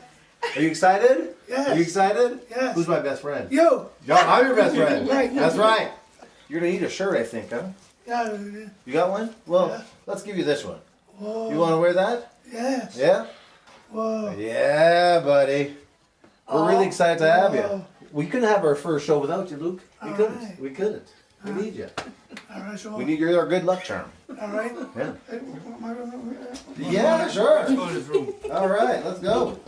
Speaker 10: Are you excited?
Speaker 3: Yes.
Speaker 10: Are you excited?
Speaker 3: Yes.
Speaker 10: Who's my best friend?
Speaker 3: You.
Speaker 10: No, I'm your best friend.
Speaker 3: Right.
Speaker 10: That's right. You're gonna need a shirt, I think, huh?
Speaker 3: Yeah.
Speaker 10: You got one? Well,
Speaker 3: Yeah.
Speaker 10: let's give you this one.
Speaker 3: Whoa.
Speaker 10: You want to wear that?
Speaker 3: Yes.
Speaker 10: Yeah.
Speaker 3: Whoa.
Speaker 10: Yeah, buddy. We're really excited to have you.
Speaker 3: Whoa.
Speaker 10: We couldn't have our first show without you, Luke. We
Speaker 3: All
Speaker 10: couldn't.
Speaker 3: right.
Speaker 10: We couldn't. We need you.
Speaker 3: All right, so.
Speaker 10: We need your good luck charm.
Speaker 3: All right.
Speaker 10: Yeah.
Speaker 3: Yeah.
Speaker 10: Yeah, sure.
Speaker 12: Let's go to his room.
Speaker 10: All right, let's go.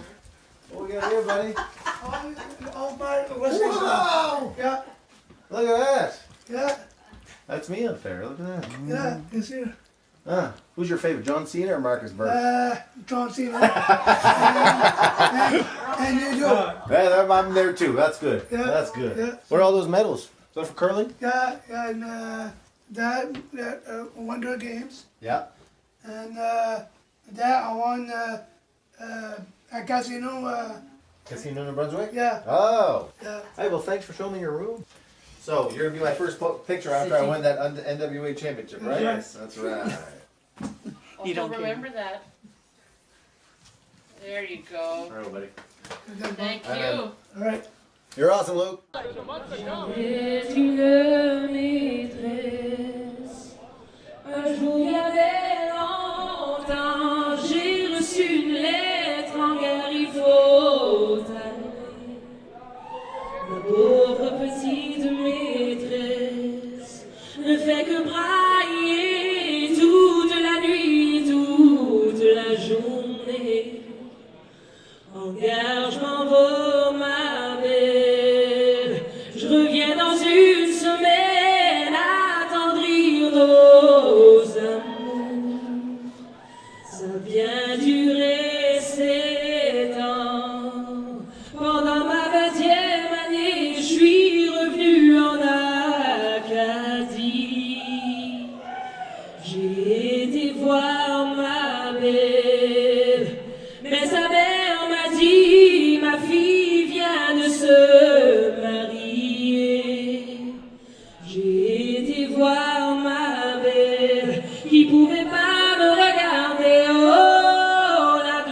Speaker 10: What we got here, buddy?
Speaker 3: Oh my! What's this?
Speaker 10: Wow.
Speaker 3: Yeah.
Speaker 10: Look at that.
Speaker 3: Yeah.
Speaker 10: That's me up there. Look at that.
Speaker 3: Yeah. You see?
Speaker 10: Who's your favorite, John Cena or Markus Burke?
Speaker 3: John Cena. and you do.
Speaker 10: Yeah, I'm there too. That's good.
Speaker 3: Yeah.
Speaker 10: That's good.
Speaker 3: Yeah.
Speaker 10: What are all those medals? Is that for curling?
Speaker 3: Yeah, and that Wonder Games,
Speaker 10: Yeah.
Speaker 3: and that I won at Casino.
Speaker 10: Casino New Brunswick?
Speaker 3: Yeah.
Speaker 10: Oh.
Speaker 3: Yeah.
Speaker 10: Hey, well, thanks for showing me your room. So, you're going to be my first picture after I win that NWA Championship, right?
Speaker 3: Yes.
Speaker 10: That's right.
Speaker 11: Also remember that. There you go.
Speaker 10: All right, buddy.
Speaker 11: Thank you.
Speaker 3: All right.
Speaker 10: You're awesome, Luke.
Speaker 13: C'est une maîtresse. Un jour, il y avait longtemps, j'ai reçu une lettre en gare, il faut aller. Ma pauvre petite maîtresse ne fait que brailler toute la nuit, toute la journée. En gare, je m'en vais, ma belle. Je reviens dans une semaine attendrir nos amours. Ça a bien duré 7 ans. Pendant ma 20e année, je suis revenu en Acadie. J'ai été voir ma belle, mais sa mère m'a dit, ma fille vient de se marier. J'ai été voir ma belle, qui pouvait pas me regarder. Oh, la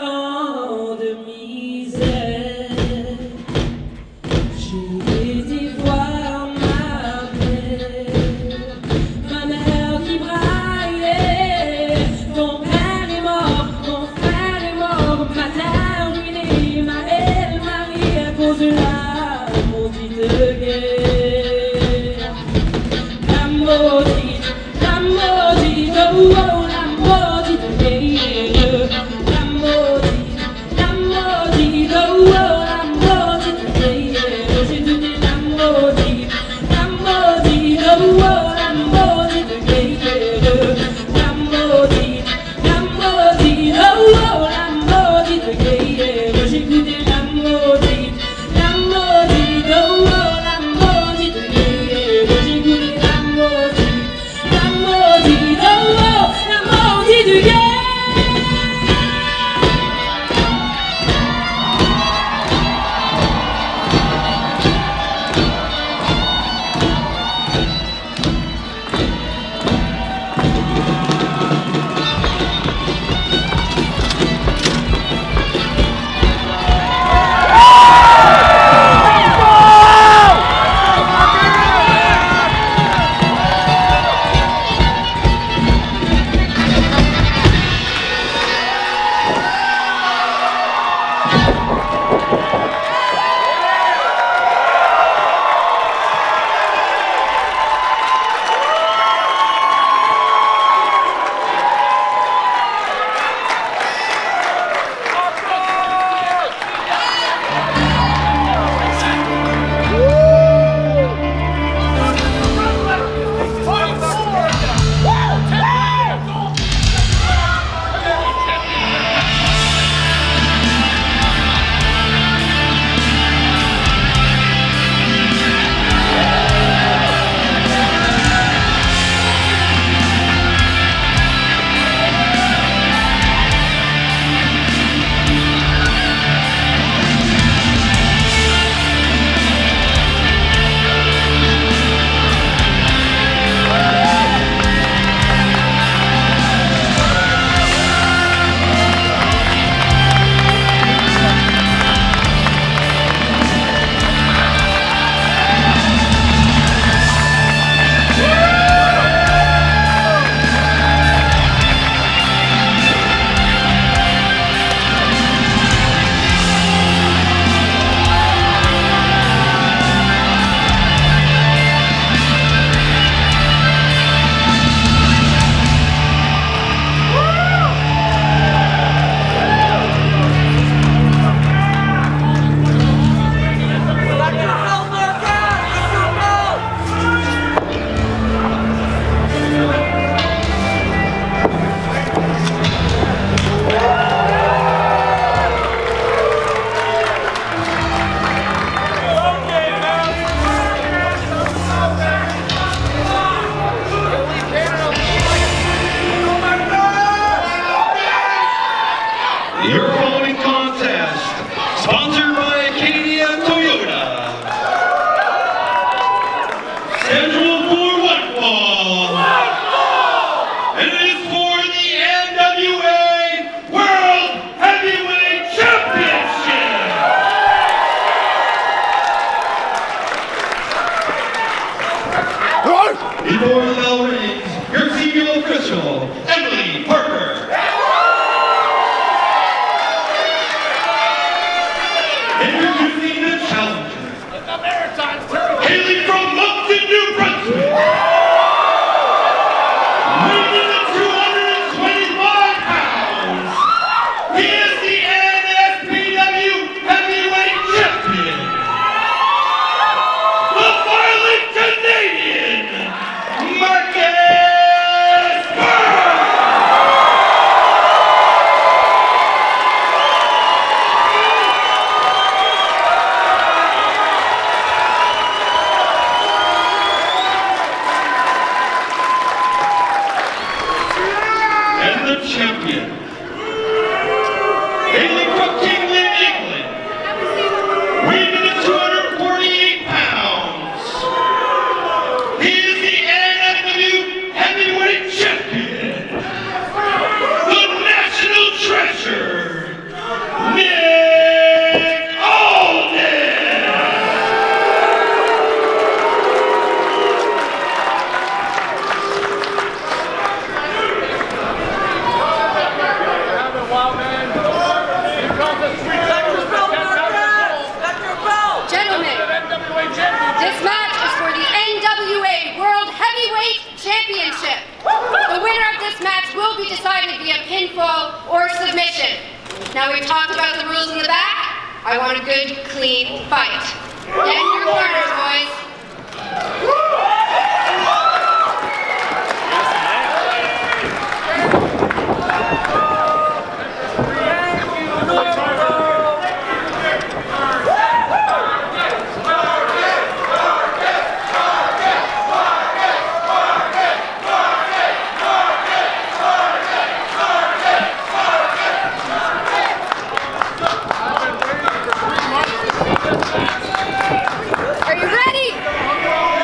Speaker 12: Now we've talked about the rules in the back. I want a good, clean fight. Get in your corners, boys.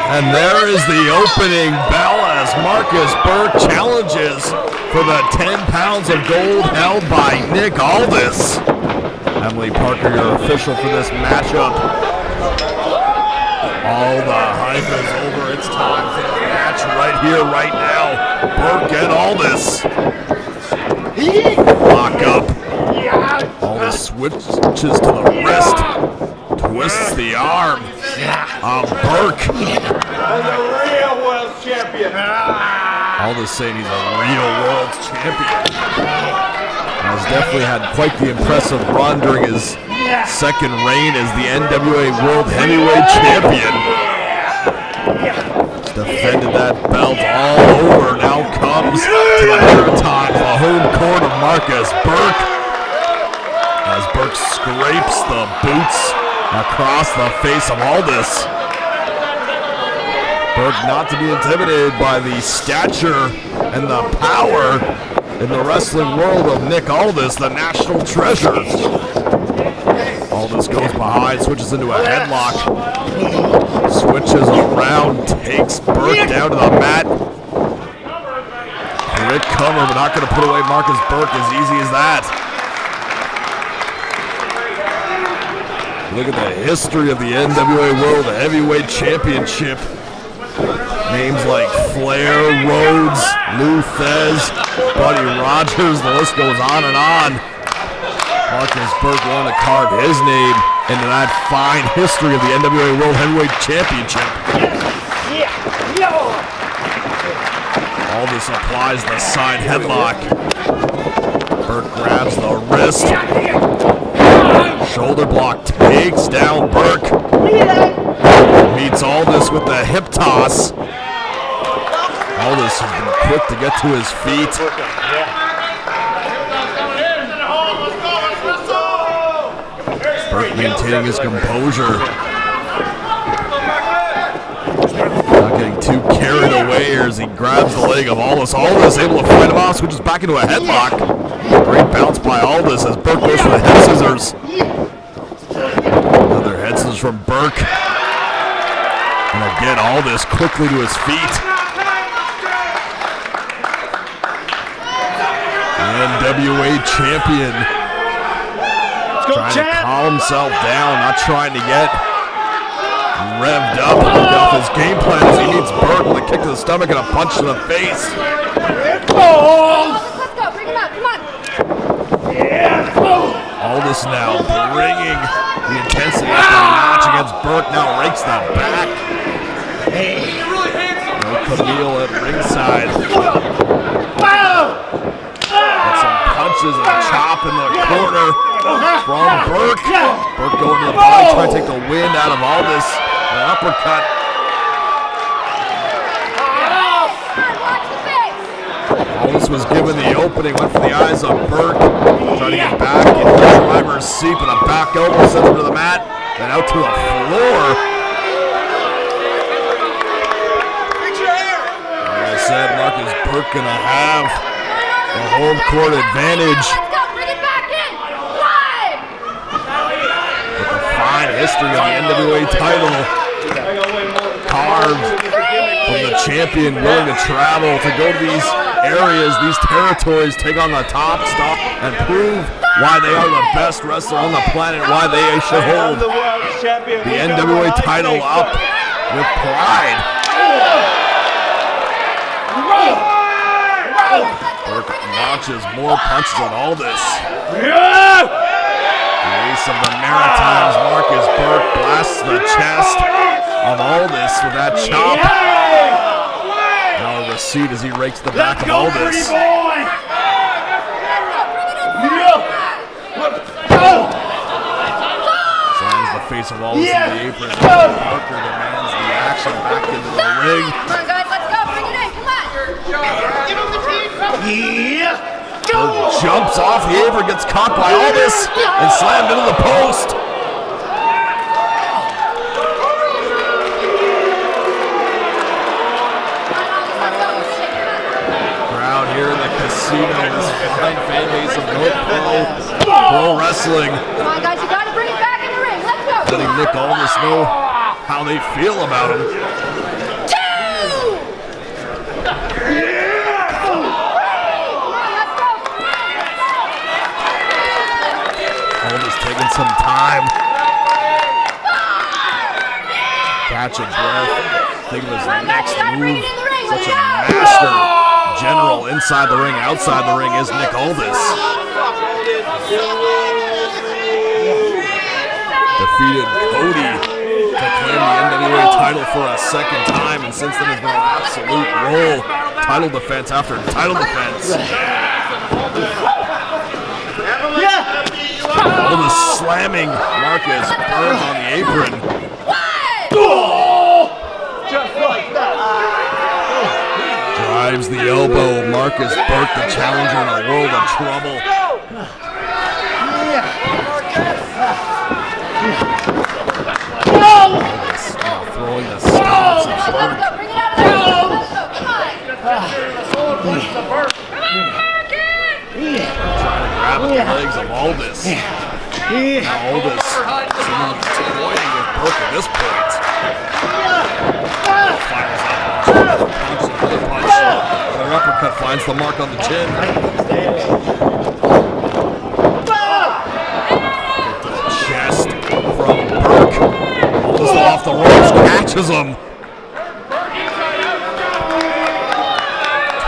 Speaker 6: And there is the opening bell as Markus Burke challenges for the 10 pounds of gold held by Nick Aldis. Emily Parker, your official for this matchup. All the hype is over. It's time for the match right here, right now. Burke and Aldis. Lock up. Aldis switches to the wrist. Twists the arm of Burke.
Speaker 3: And the real world champion.
Speaker 6: Aldis saying he's a real world champion. Has definitely had quite the impressive run during his second reign as the NWA World Heavyweight Champion. He's defended that belt all over. Now comes to the Maritime, the home court of Markus Burke. As Burke scrapes the boots across the face of Aldis. Burke not to be intimidated by the stature and the power in the wrestling world of Nick Aldis, the national treasure. Aldis goes behind, switches into a headlock, switches around, takes Burke down to the mat. Great cover, but not going to put away Markus Burke as easy as that. Look at the history of the NWA World Heavyweight Championship. Names like Flair, Rhodes, Lou Thez, Buddy Rogers, the list goes on and on. Markus Burke wanted to carve his name into that fine history of the NWA World Heavyweight Championship. Aldis applies the side headlock. Burke grabs the wrist. Shoulder block, takes down Burke. Meets Aldis with the hip toss. Aldis has been quick to get to his feet. Burke maintaining his composure. Not getting too carried away as he grabs the leg of Aldis. Aldis able to fight him off, switches back into a headlock. Great bounce by Aldis as Burke goes for the head scissors. Another head scissors from Burke. And again, Aldis quickly to his feet. The NWA champion. Trying to calm himself down, not trying to get revved up off his game plan as he needs Burke with a kick to the stomach and a punch to the face.
Speaker 12: Let's go, bring him out, come on.
Speaker 6: Aldis now bringing the intensity after the match against Burke, now rakes the back. No Camille at ringside. Got some punches and a chop in the corner from Burke. Burke going to the body, trying to take the wind out of Aldis. An uppercut. Aldis was given the opening, went for the eyes of Burke. Trying to get back into the driver's seat, but a back elbow sends him to the mat, then out to the floor. Like I said, Markus Burke gonna have the home court advantage. With the fine history of the NWA title carved from the champion, willing to travel to go to these areas, these territories, take on the top stuff, and prove why they are the best wrestler on the planet, why they should hold the NWA title up with pride. Burke launches more punches on Aldis. The ace of the Maritimes, Markus Burke, blasts the chest of Aldis with that chop. Now a receipt as he rakes the back of Aldis. face of Aldis in the apron. Burke demands the action back into the ring.
Speaker 12: Come on, guys, let's go. Bring it in. Come on. Give him the team.
Speaker 6: Burke jumps off the apron, gets caught by Aldis, and slammed into the post. Crowd here in the casino, this fine fan base of North Pro Wrestling.
Speaker 12: Come on, guys, you gotta bring it back in the ring. Let's go.
Speaker 6: Letting Nick Aldis know how they feel about him. Aldis taking some time. Catching breath. Thinking of his next move. Such a master general inside the ring, outside the ring is Nick Aldis. Defeated Cody to claim the NWA title for a second time, and since then has been an absolute roll. Title defense after title defense. Aldis slamming Markus Burke on the apron.
Speaker 3: Just like that.
Speaker 6: Drives the elbow. Markus Burke, the challenger in a world of trouble. Aldis throwing the stomps at Burke. Trying to grab at the legs of Aldis. Now Aldis seemingly toying with Burke at this point. Fires up. Punch, another punch. Another uppercut finds the mark on the chin. Chest from Burke. Aldis off the ropes, catches him.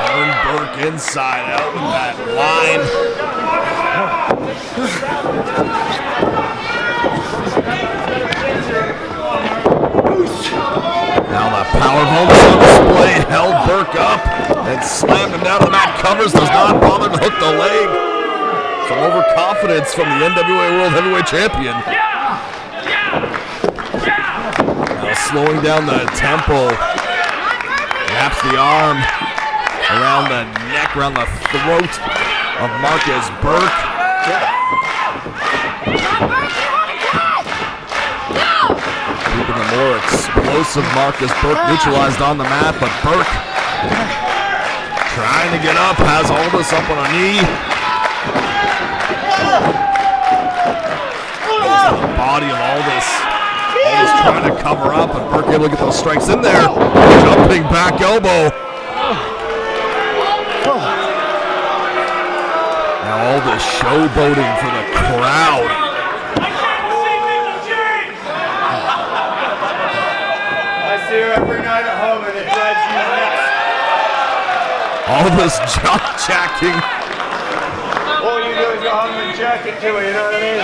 Speaker 6: Turn Burke inside out with that line. Now the power of Aldis on display, held Burke up and slammed him down to the mat. Covers, does not bother to hook the leg. Some overconfidence from the NWA World Heavyweight Champion. Now slowing down the tempo. Wraps the arm around the neck, around the throat of Markus Burke. Keeping the more explosive Markus Burke neutralized on the mat, but Burke trying to get up, has Aldis up on a knee. Goes to the body of Aldis. Aldis trying to cover up, and Burke able to get those strikes in there. Jumping back elbow. Now Aldis showboating for the crowd.
Speaker 3: I see her every night at home and it drives you nuts.
Speaker 6: Aldis jump jacking.
Speaker 3: All you do is go home and jack it to her, you know what I mean?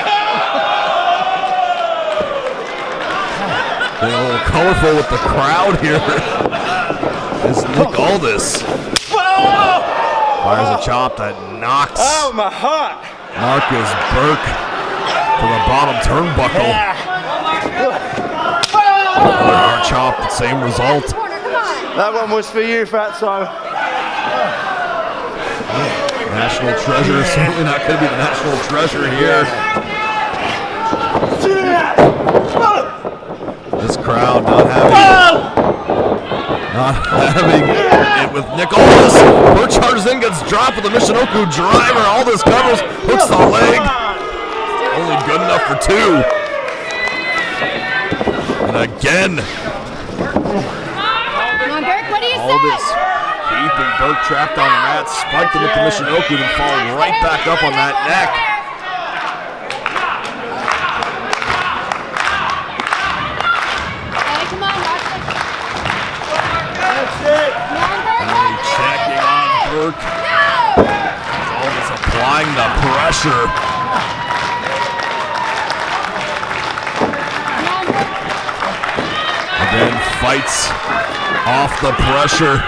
Speaker 6: Being a little colorful with the crowd here is Nick Aldis. Fires a chop that knocks
Speaker 3: my heart.
Speaker 6: Markus Burke to the bottom turnbuckle. Another hard chop, the same result.
Speaker 3: That one was for you, Fatso.
Speaker 6: National treasure, certainly not going to be the national treasure here. This crowd not having it with Nick Aldis. Burke charges in, gets dropped with a Michinoku driver. Aldis covers, hooks the leg. Only good enough for two. And again.
Speaker 12: Come on, Burke, what do you
Speaker 6: Aldis
Speaker 12: say?
Speaker 6: keeping Burke trapped on the mat, spiked him with the Michinoku, then falling right back up on that neck.
Speaker 12: Hey, come on, watch it.
Speaker 3: That's it.
Speaker 12: Come on, Burke.
Speaker 6: Finally checking on Burke. Aldis applying the pressure. Again, fights off the pressure.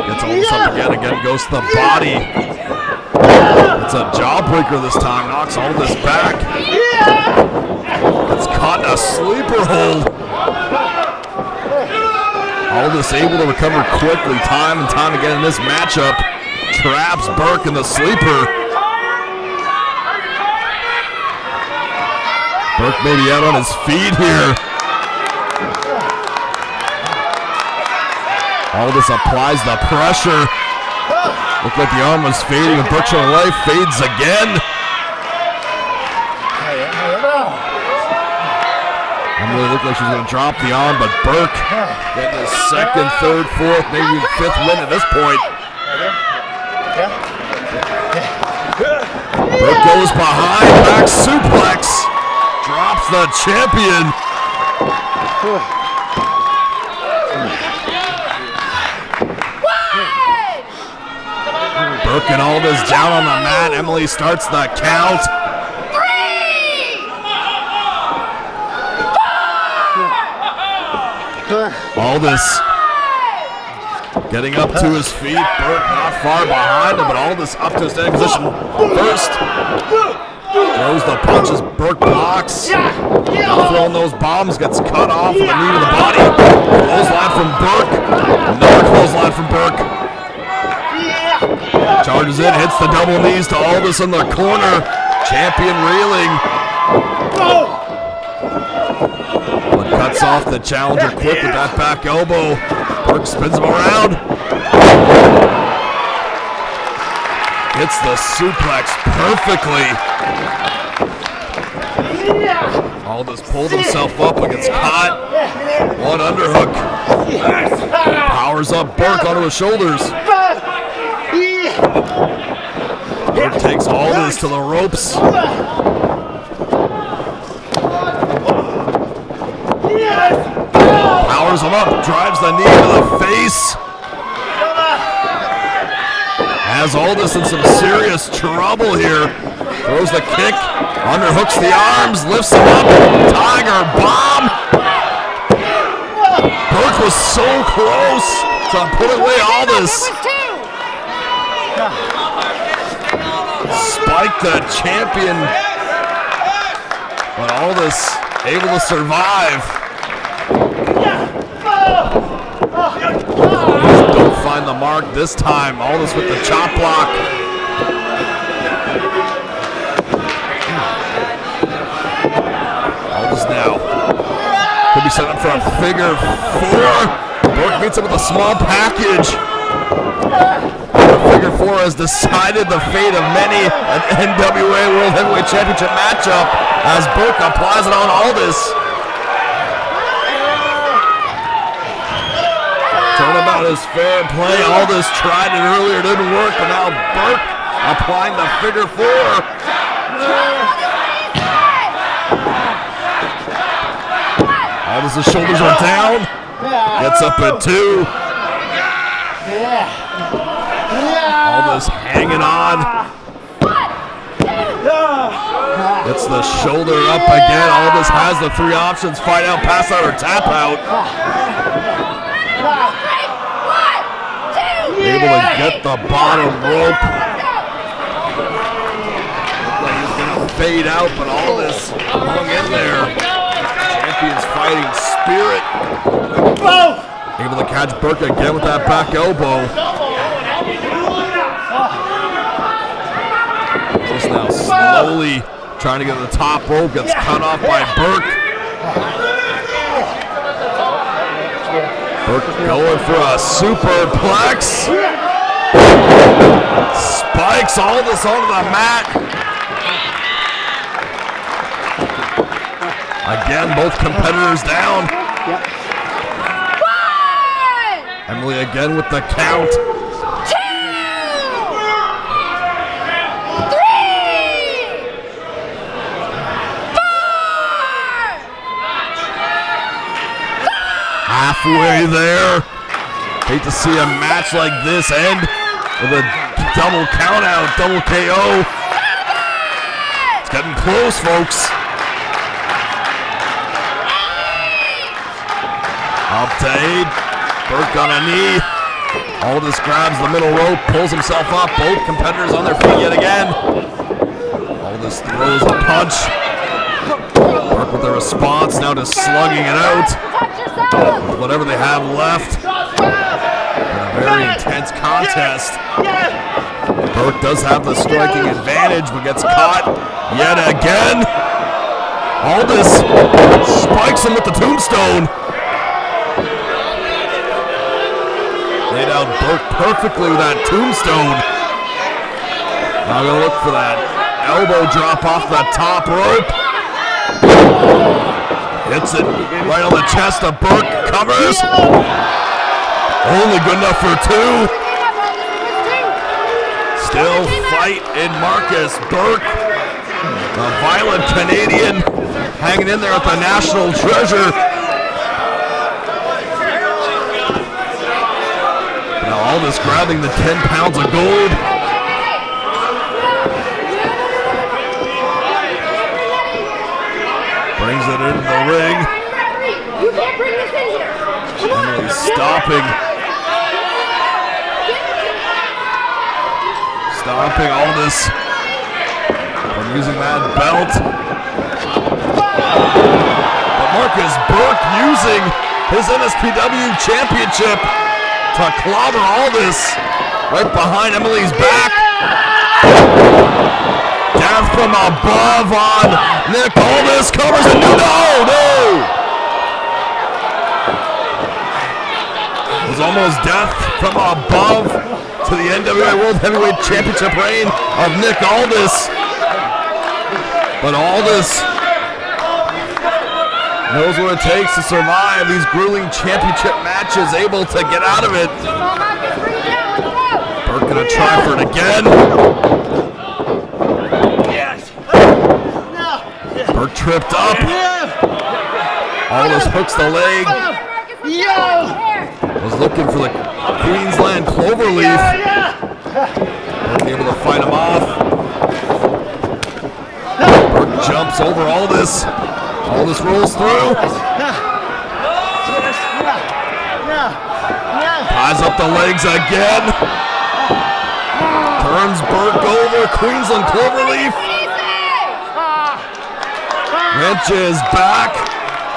Speaker 6: Gets Aldis up again goes to the body. Gets It's a jawbreaker this time. Knocks Aldis back. It's caught in a sleeper hold. Aldis able to recover quickly time and time again in this matchup. Traps Burke in the sleeper. Burke may be out on his feet here. Aldis applies the pressure. Looked like the arm was fading, and Burke showing life, fades again. Emily looked like she was going to drop the arm, but Burke getting his second, third, fourth, maybe even fifth win at this point. Burke goes behind, back suplex, drops the champion. Burke and Aldis down on the mat. Emily starts the count.
Speaker 12: 3, 4.
Speaker 6: Aldis getting up to his feet. Burke not far behind him, but Aldis up to his standing position first. Throws the punches. Burke blocks. Throwing those bombs, gets cut off with a knee to the body. Clothesline from Burke. Another clothesline from Burke. Charges in, hits the double knees to Aldis in the corner. Champion reeling. But cuts off the challenger quick with that back elbow. Burke spins him around. Hits the suplex perfectly. Aldis pulled himself up and gets caught. One underhook. Powers up Burke onto his shoulders. Burke takes Aldis to the ropes. Powers him up, drives the knee to the face. Has Aldis in some serious trouble here. Throws the kick, underhooks the arms, lifts him up. Tiger bomb. Burke was so close to put away Aldis. Spike the champion, but Aldis able to survive. Don't find the mark this time. Aldis with the chop block. Aldis now could be set up for a figure 4. Burke meets him with a small package. Figure 4 has decided the fate of many an NWA World Heavyweight Championship matchup as Burke applies it on Aldis. Turnabout is fair play. Aldis tried it earlier, didn't work, but now Burke applying the figure 4. Aldis' shoulders are down. Gets up at 2. Aldis hanging on. Gets the shoulder up again. Aldis has the 3 options: fight out, pass out, or tap out. Able to get the bottom rope. Looked like he's going to fade out, but Aldis hung in there. Champion's fighting spirit. Able to catch Burke again with that back elbow. Just now slowly trying to get to the top rope, gets cut off by Burke. Burke going for a superplex. Spikes Aldis onto the mat. Again, both competitors down. Emily again with the count.
Speaker 12: 2, 3, 4.
Speaker 6: Halfway there. Hate to see a match like this end with a double count out, double KO. It's getting close, folks. Up to 8. Burke on a knee. Aldis grabs the middle rope, pulls himself up. Both competitors on their feet yet again. Aldis throws a punch. Burke with a response, now just slugging it out. With whatever they have left. In a very intense contest. Burke does have the striking advantage, but gets caught yet again. Aldis spikes him with the tombstone. Laid out Burke perfectly with that tombstone. Now gonna look for that elbow drop off the top rope. Hits it right on the chest of Burke. Covers. Only good enough for two. Still fight in Markus. Burke, a violent Canadian, hanging in there with the national treasure. Now Aldis grabbing the 10 pounds of gold. Brings it into the ring.
Speaker 12: You can't bring this in here.
Speaker 6: Emily stopping Aldis from using that belt. But Markus Burke using his NSPW Championship to clobber Aldis right behind Emily's back. Down from above on Nick Aldis, covers it. No! It was almost death from above to the NWA World Heavyweight Championship reign of Nick Aldis. But Aldis knows what it takes to survive these grueling championship matches, able to get out of it. Burke gonna try for it again. Burke tripped up. Aldis hooks the leg. Was looking for the Queensland cloverleaf. Burke able to fight him off. Burke jumps over Aldis. Aldis rolls through. Ties up the legs again. Turns Burke over. Queensland cloverleaf. Wrenches back.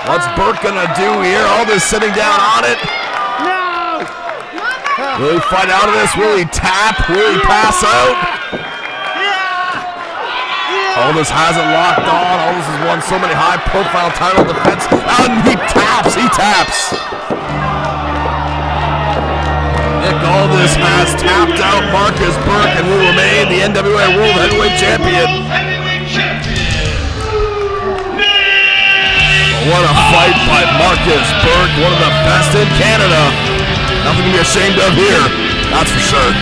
Speaker 6: What's Burke gonna do here? Aldis sitting down on it. Will he fight out of this? Will he tap? Will he pass out? Aldis has it locked on. Aldis has won so many high-profile title defense. And he taps. Nick Aldis has tapped out Markus Burke and will remain the NWA World Heavyweight Champion. What a fight by Markus Burke, one of the best in Canada. Nothing to be ashamed of here, that's for sure.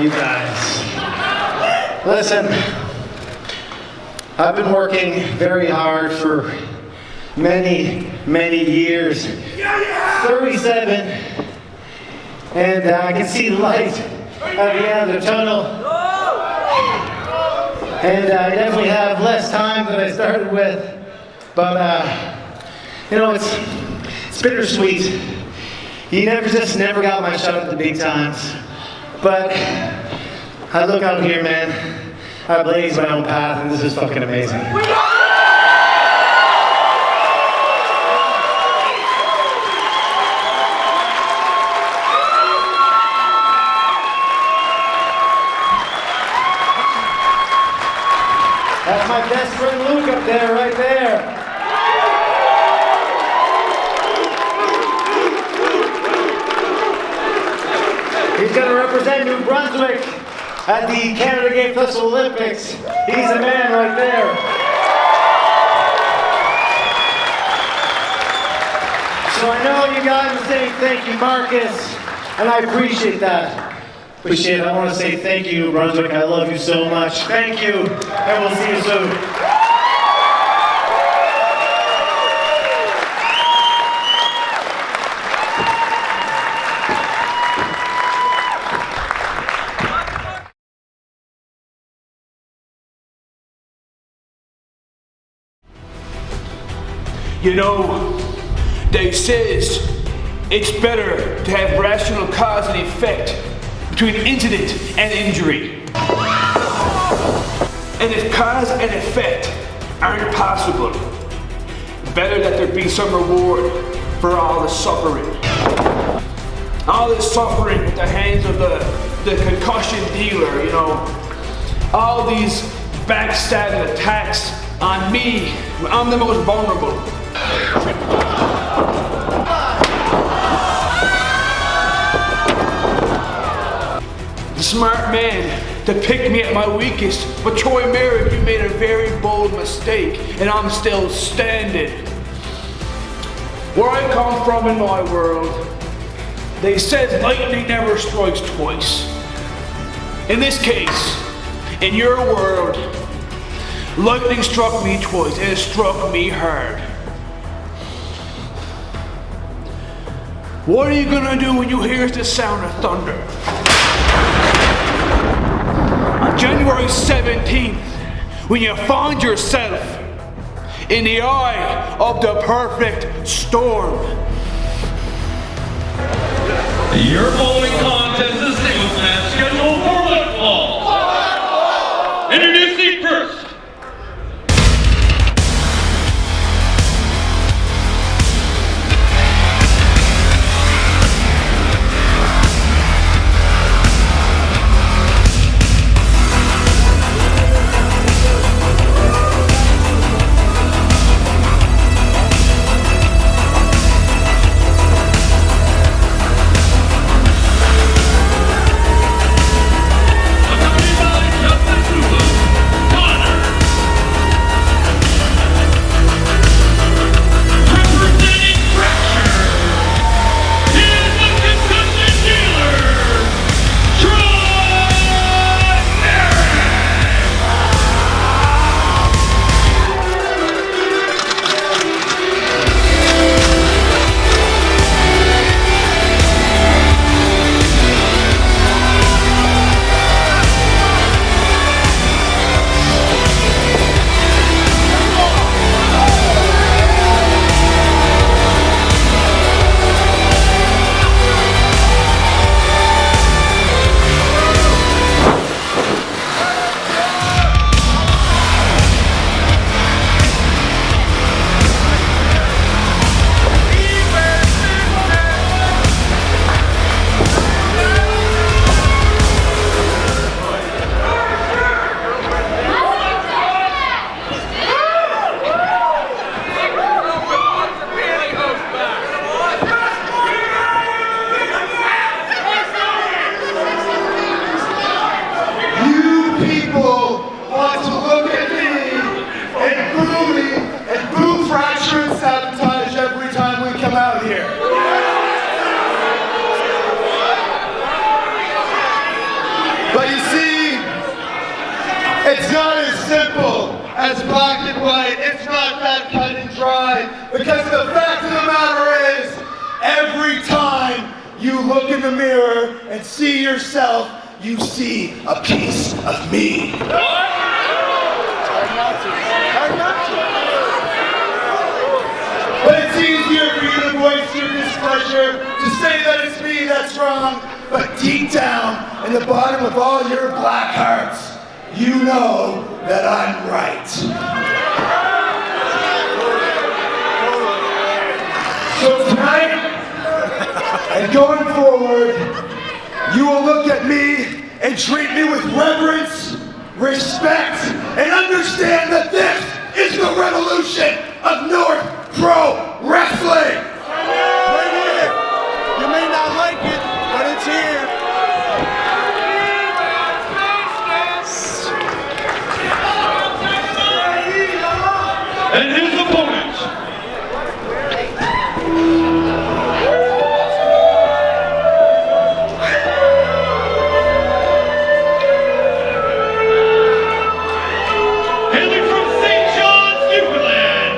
Speaker 10: you guys. Listen, I've been working very hard for many, many years. 37, and I can see the light at the end of the tunnel. And I definitely have less time than I started with, but you know, it's bittersweet. You never got my shot at the big times. But I look out here, man. I blaze my own path, and this is fucking amazing. That's my best friend Luke up there, right there. He's going to represent New Brunswick at the Canada Game Festival Olympics. He's the man right there. So I know you guys are saying thank you, Markus, and I appreciate that. Appreciate it. I want to say thank you, New Brunswick. I love you so much. Thank you, and we'll see you soon.
Speaker 14: You know, they says it's better to have rational cause and effect between incident and injury. And if cause and effect aren't possible, better that there be some reward for all the suffering. All this suffering at the hands of the concussion dealer, you know. All these backstabbing attacks on me. I'm the most vulnerable. The smart man to pick me at my weakest, but Troy Merrick, you made a very bold mistake, and I'm still standing. Where I come from in my world, they said lightning never strikes twice. In this case, in your world, lightning struck me twice, and it struck me hard. What are you gonna do when you hear the sound of thunder? On January 17th, when you find yourself in the eye of the perfect storm.
Speaker 1: Your following contest is a singles match scheduled for one fall. Introducing first.
Speaker 4: It's not as simple as black and white. It's not that cut and dry. Because the fact of the matter is, every time you look in the mirror and see yourself, you see a piece of me. But it's easier for you to voice your displeasure, to say that it's me that's wrong. But deep down, in the bottom of all your black hearts, you know that I'm right. So tonight, and going forward, you will look at me and treat me with reverence, respect, and understand that this is the revolution of North Pro Wrestling.
Speaker 3: Right here. You may not like it, but it's here.
Speaker 1: And his opponent, hailing from St. John's, Newfoundland,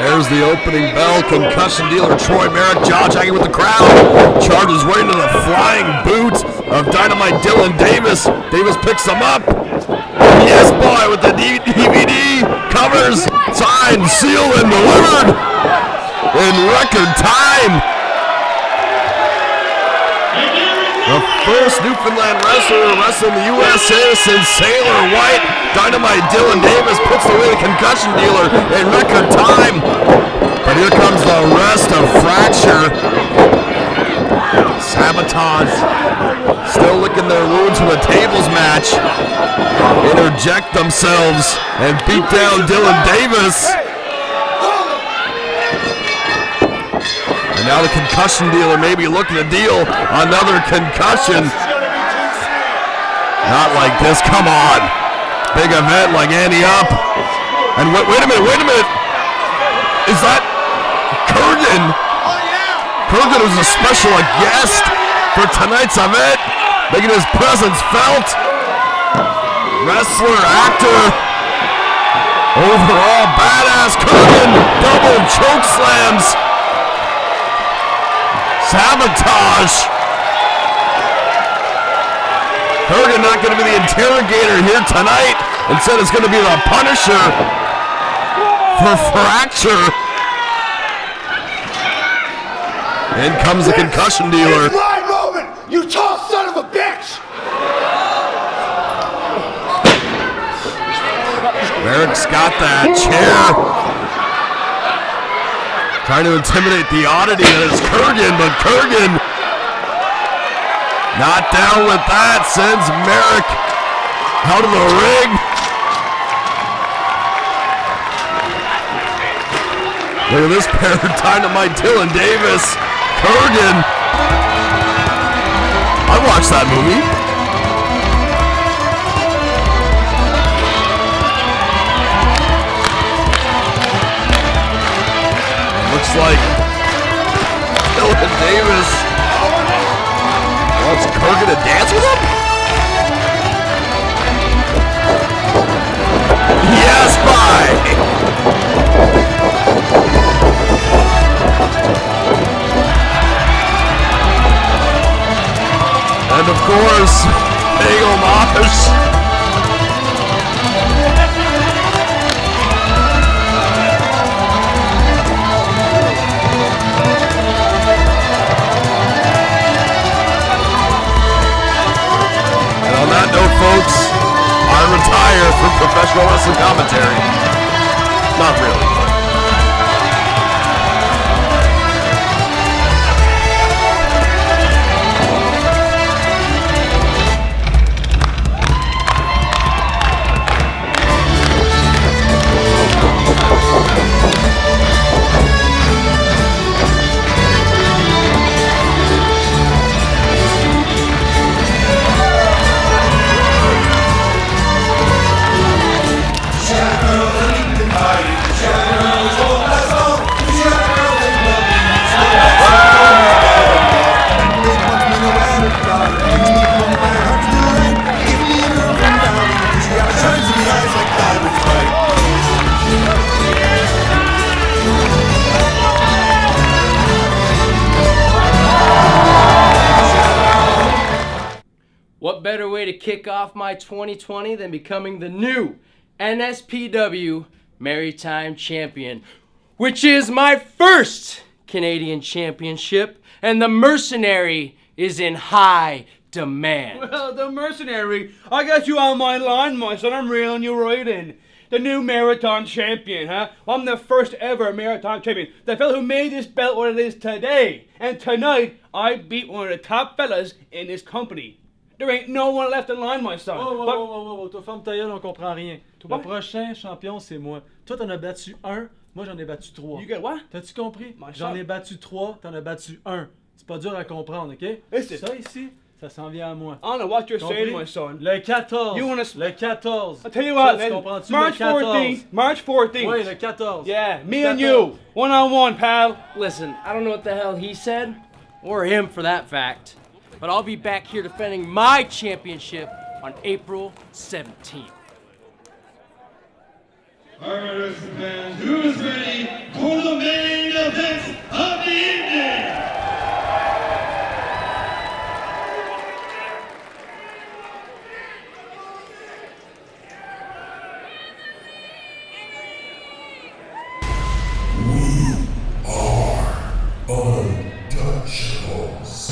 Speaker 6: There's the opening bell. Concussion dealer Troy Merrick jaw-jacking with the crowd. Charges right into the flying boot of Dynamite Dylan Davis. Davis picks him up. Yes, boy, with the DVD. Covers, signed, sealed, and delivered in record time. The first Newfoundland wrestler wrestling the USA since Sailor White. Dynamite Dylan Davis puts away the concussion dealer in record time. But here comes the rest of Fracture. Sabotage still licking their wounds from the tables match. Interject themselves and beat down Dylan Davis. And now the concussion dealer may be looking to deal another concussion. Not like this, come on. Big event like Ante-Up. And wait a minute. Is that Kurgan? Kurgan was a special guest for tonight's event, making his presence felt. Wrestler, actor, overall badass Kurgan, double choke slams. Sabotage. Kurgan not going to be the interrogator here tonight. Instead, it's going to be the Punisher for Fracture. In comes the concussion dealer.
Speaker 4: It's my moment, you tall son of a bitch!
Speaker 6: Merrick's got that chair. Trying to intimidate the oddity that is Kurgan, but Kurgan not down with that. Sends Merrick out of the ring. Look at this pair of Dynamite, Dylan Davis, Kurgan. I watched that movie. Looks like Dylan Davis wants Kurgan to dance with him? Yes, bye! And of course, big homage. And on that note, folks, I retire from professional wrestling commentary. Not really.
Speaker 7: What better way to kick off my 2020 than becoming the new NSPW Maritime Champion, which is my first Canadian championship, and the Mercenary is in high demand.
Speaker 14: Well, the Mercenary, I got you on my line, my son. I'm reeling you right in. The new Maritime Champion, huh? I'm the first ever Maritime Champion. The fella who made this belt what it is today. And tonight, I beat one of the top fellas in this company. There ain't no one left in line, my son.
Speaker 15: Wow, toi ferme ta gueule, on comprend rien. Le prochain champion, c'est moi. Toi, t'en as battu un, moi j'en ai battu 3.
Speaker 14: You get what?
Speaker 15: T'as-tu compris? J'en ai battu 3, t'en as battu 1. C'est pas dur à comprendre, ok? Ça ici, ça s'en vient à moi.
Speaker 14: I don't know what you're
Speaker 15: Compris?
Speaker 14: saying, my son.
Speaker 15: Le 14.
Speaker 14: You wanna...
Speaker 15: Le 14.
Speaker 14: I'll tell you what,
Speaker 15: ça,
Speaker 14: man.
Speaker 15: comprends-tu?
Speaker 14: March
Speaker 15: Le 14.
Speaker 14: 14th. March 14th.
Speaker 15: Oui, le 14.
Speaker 14: Yeah, me and you. One-on-one, pal.
Speaker 7: Listen, I don't know what the hell he said, or him for that fact, but I'll be back here defending my championship on April 17th.
Speaker 1: All right, wrestling fans, who's ready for the main event of the evening?
Speaker 16: Untouchables.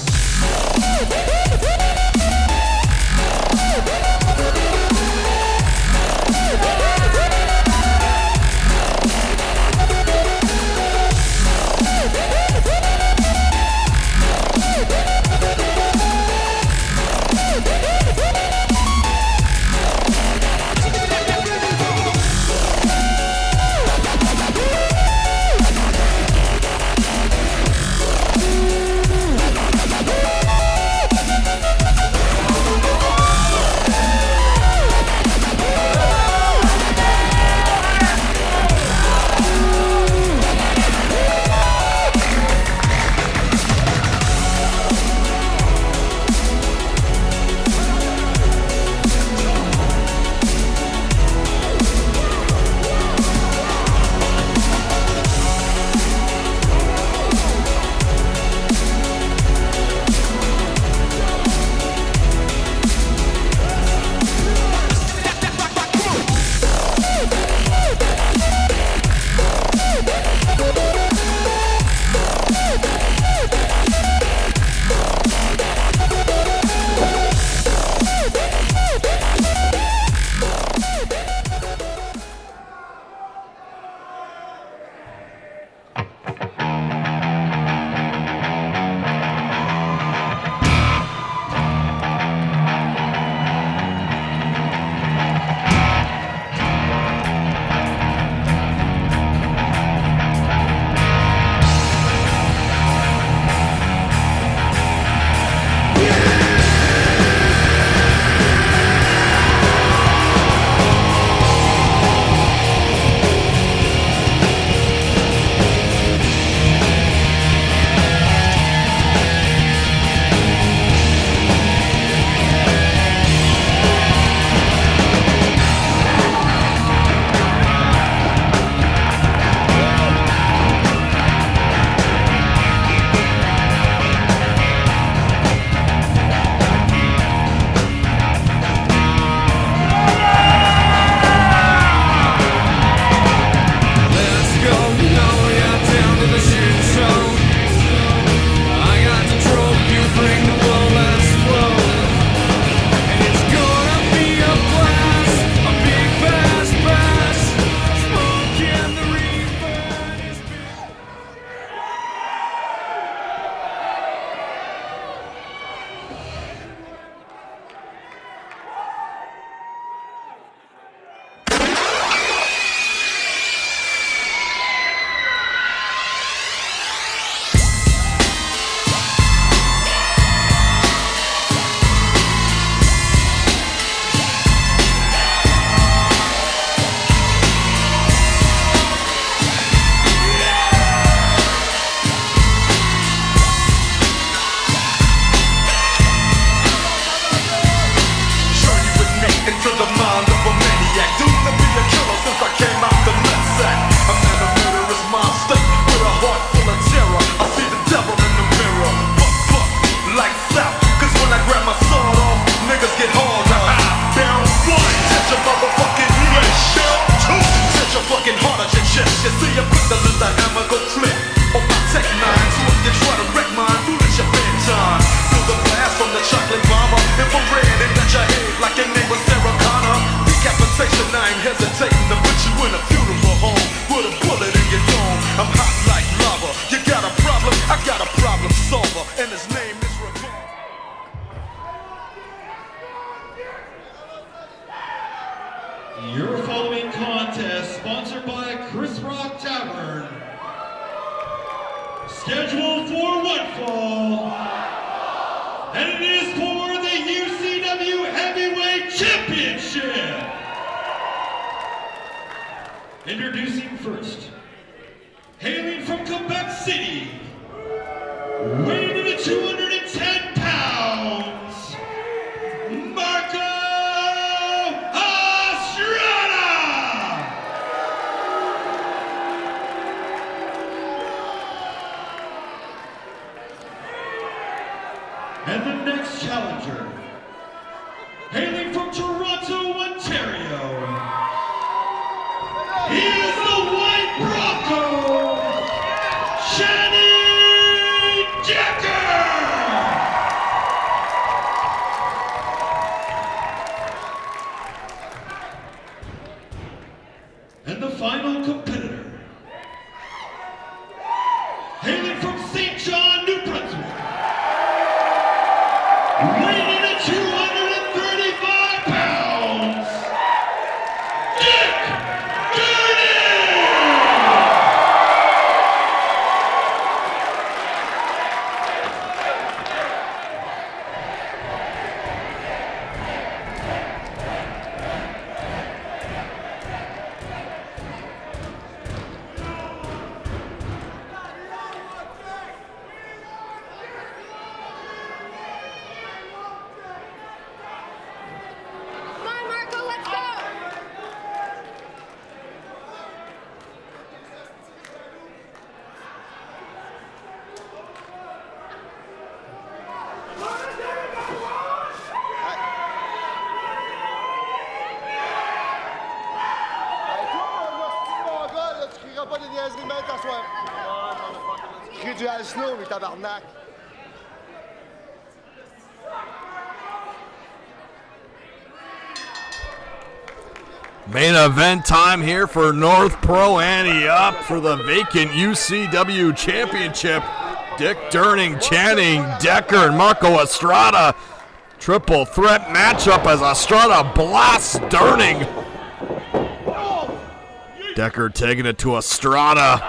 Speaker 16: hesitating to put you in a beautiful home with a bullet in your dome. I'm hot like lava. You got a problem? I got a problem solver, and his name is Revolver.
Speaker 1: Your following contest, sponsored by Chris Rock Tavern, scheduled for one fall, and it is for the UCW Heavyweight Championship. Introducing first, hailing from Quebec City, weighing in at 210 pounds, Marko! And the next challenger, hailing from Toronto, Ontario, he is the White Bronco, Channing Decker! And the final competitor, hailing from St. John, New Brunswick, weighing in at 235 pounds,
Speaker 6: Main event time here for North Pro Ante-Up for the vacant UCW Championship. Dick Durning, Channing Decker, and Marko Estrada. Triple threat matchup as Estrada blasts Durning. Decker taking it to Estrada.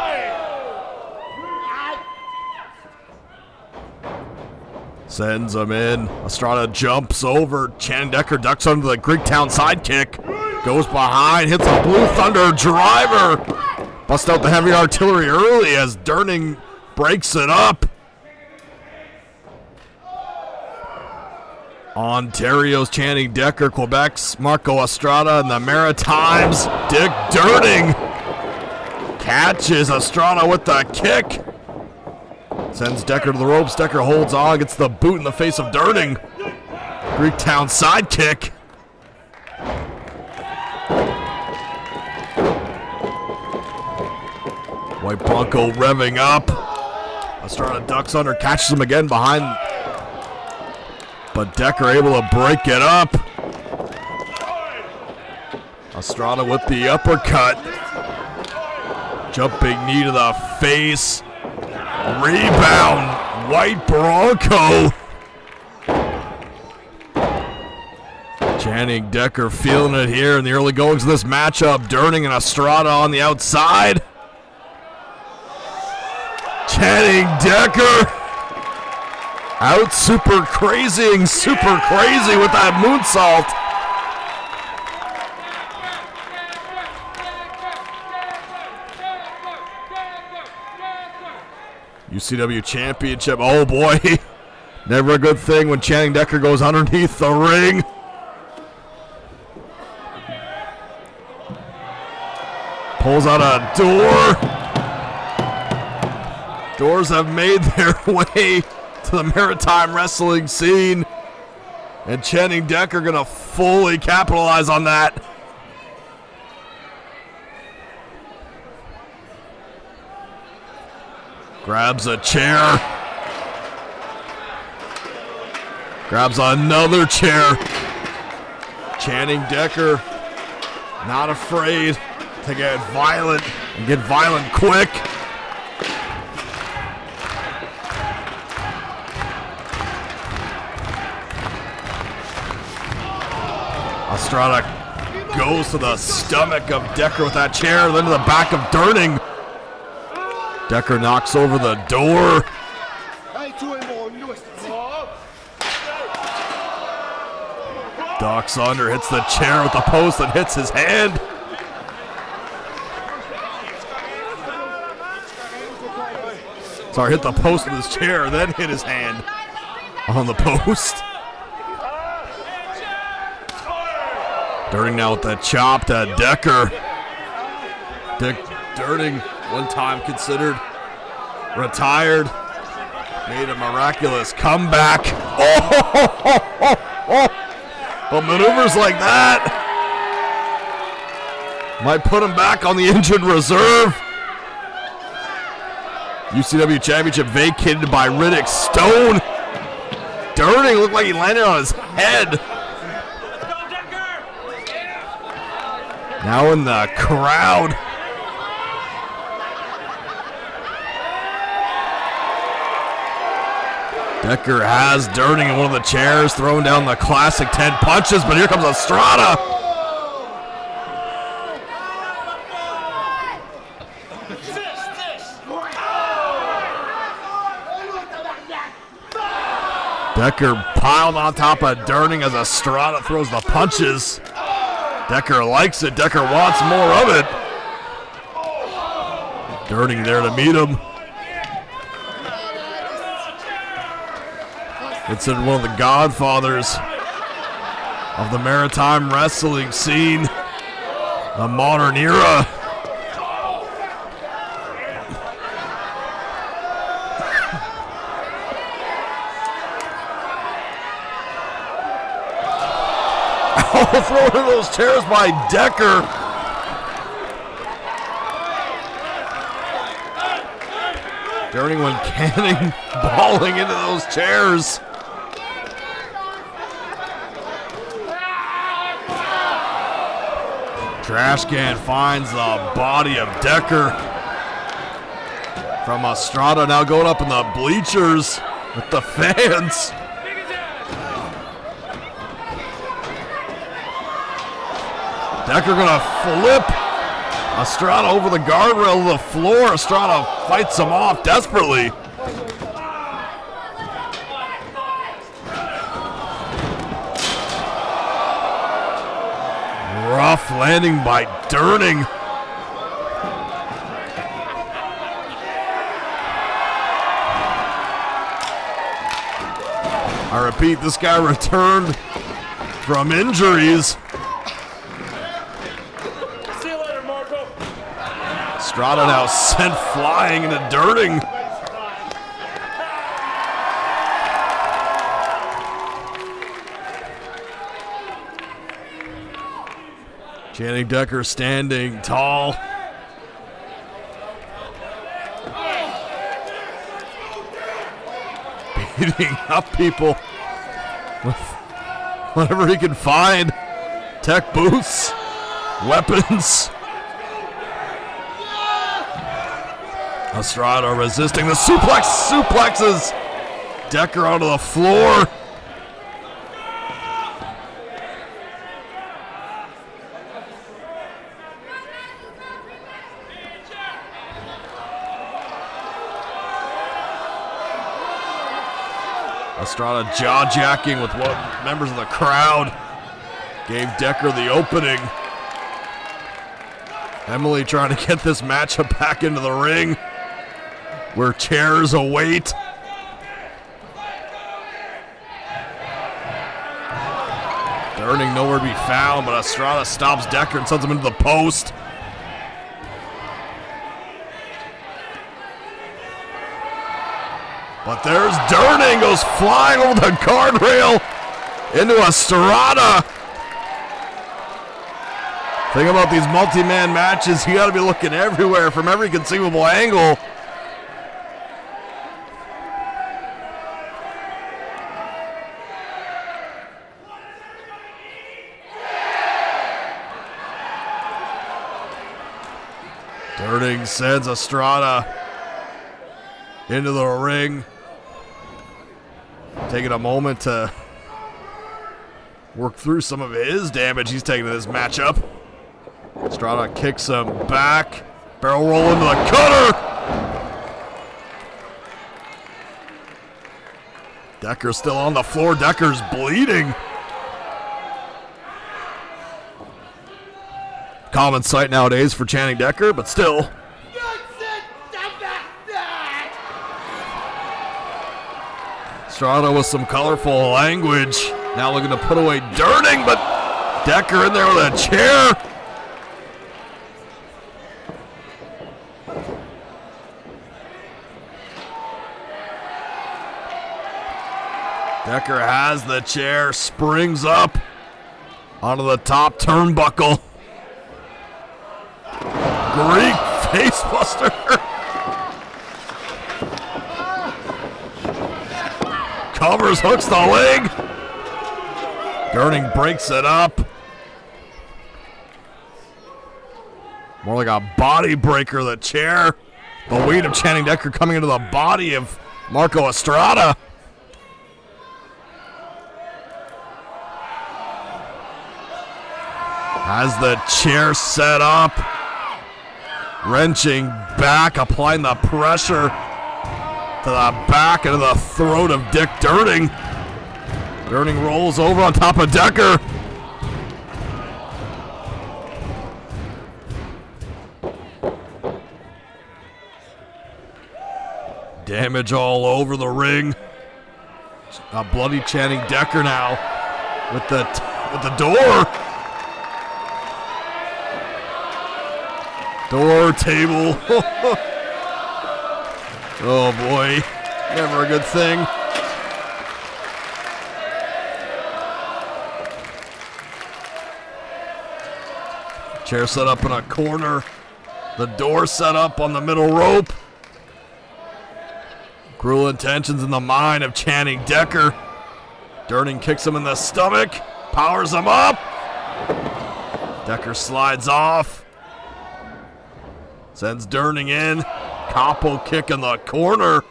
Speaker 6: Sends him in. Estrada jumps over. Channing Decker ducks under the Greektown sidekick. Goes behind, hits a Blue Thunder driver. Bust out the heavy artillery early as Durning breaks it up. Ontario's Channing Decker, Quebec's Marko Estrada, and the Maritime's Dick Durning catches Estrada with the kick. Sends Decker to the ropes. Decker holds on, gets the boot in the face of Durning. Greektown sidekick. White Bronco revving up. Estrada ducks under, catches him again behind. But Decker able to break it up. Estrada with the uppercut. Jumping knee to the face. Rebound. White Bronco. Channing Decker feeling it here in the early goings of this matchup. Durning and Estrada on the outside. Channing Decker out super crazy with that moonsault. UCW Championship, oh boy. Never a good thing when Channing Decker goes underneath the ring. Pulls out a door. Doors have made their way to the Maritime wrestling scene. And Channing Decker gonna fully capitalize on that. Grabs a chair. Grabs another chair. Channing Decker Not afraid to get violent and get violent quick. Estrada goes to the stomach of Decker with that chair, then to the back of Durning. Decker knocks over the door. Ducks under, hits the chair with the post and hits his hand. Sorry, hit the post with his chair, then hit his hand on the post. Durning now with that chop to Decker. Durning, one time considered retired, made a miraculous comeback. But maneuvers like that might put him back on the injured reserve. UCW Championship vacated by Riddick Stone. Durning looked like he landed on his head. Now in the crowd. Decker has Durning in one of the chairs, throwing down the classic 10 punches, but here comes Estrada. Decker piled on top of Durning as Estrada throws the punches. Decker likes it. Decker wants more of it. Durning there to meet him. Considered one of the godfathers of the Maritime wrestling scene, the modern era. Oh, thrown into those chairs by Decker. Durning went canning, balling into those chairs. Trash can finds the body of Decker. From Estrada now going up in the bleachers with the fans. Decker gonna flip Estrada over the guardrail to the floor. Estrada fights him off desperately. Rough landing by Durning. I repeat, this guy returned from injuries.
Speaker 16: See you later, Marko.
Speaker 6: Estrada now sent flying into Durning. Channing Decker standing tall. Beating up people with whatever he can find. Tech boots, weapons. Estrada resisting the suplexes Decker onto the floor. Estrada jaw-jacking with what members of the crowd gave Decker the opening. Emily trying to get this matchup back into the ring where chairs await. Durning nowhere to be found, but Estrada stops Decker and sends him into the post. But there's Durning, goes flying over the guardrail into Estrada. Thing about these multi-man matches, you gotta be looking everywhere from every conceivable angle. Durning sends Estrada into the ring. Taking a moment to work through some of his damage he's taken in this matchup. Estrada kicks him back. Barrel roll into the cutter. Decker's still on the floor. Decker's bleeding. Common sight nowadays for Channing Decker, but still. Estrada with some colorful language. Now looking to put away Durning, but Decker in there with a chair. Decker has the chair, springs up onto the top turnbuckle. Greek facebuster. Covers, hooks the leg. Durning breaks it up. More like a body breaker, the chair. The weight of Channing Decker coming into the body of Marko Estrada. Has the chair set up. Wrenching back, applying the pressure to the back and to the throat of Dick Durning. Durning rolls over on top of Decker. Damage all over the ring. A bloody Channing Decker now with the door. Door, table. Oh boy, never a good thing. Chair set up in a corner. The door set up on the middle rope. Cruel intentions in the mind of Channing Decker. Durning kicks him in the stomach, powers him up. Decker slides off. Sends Durning in. Capo kick in the corner.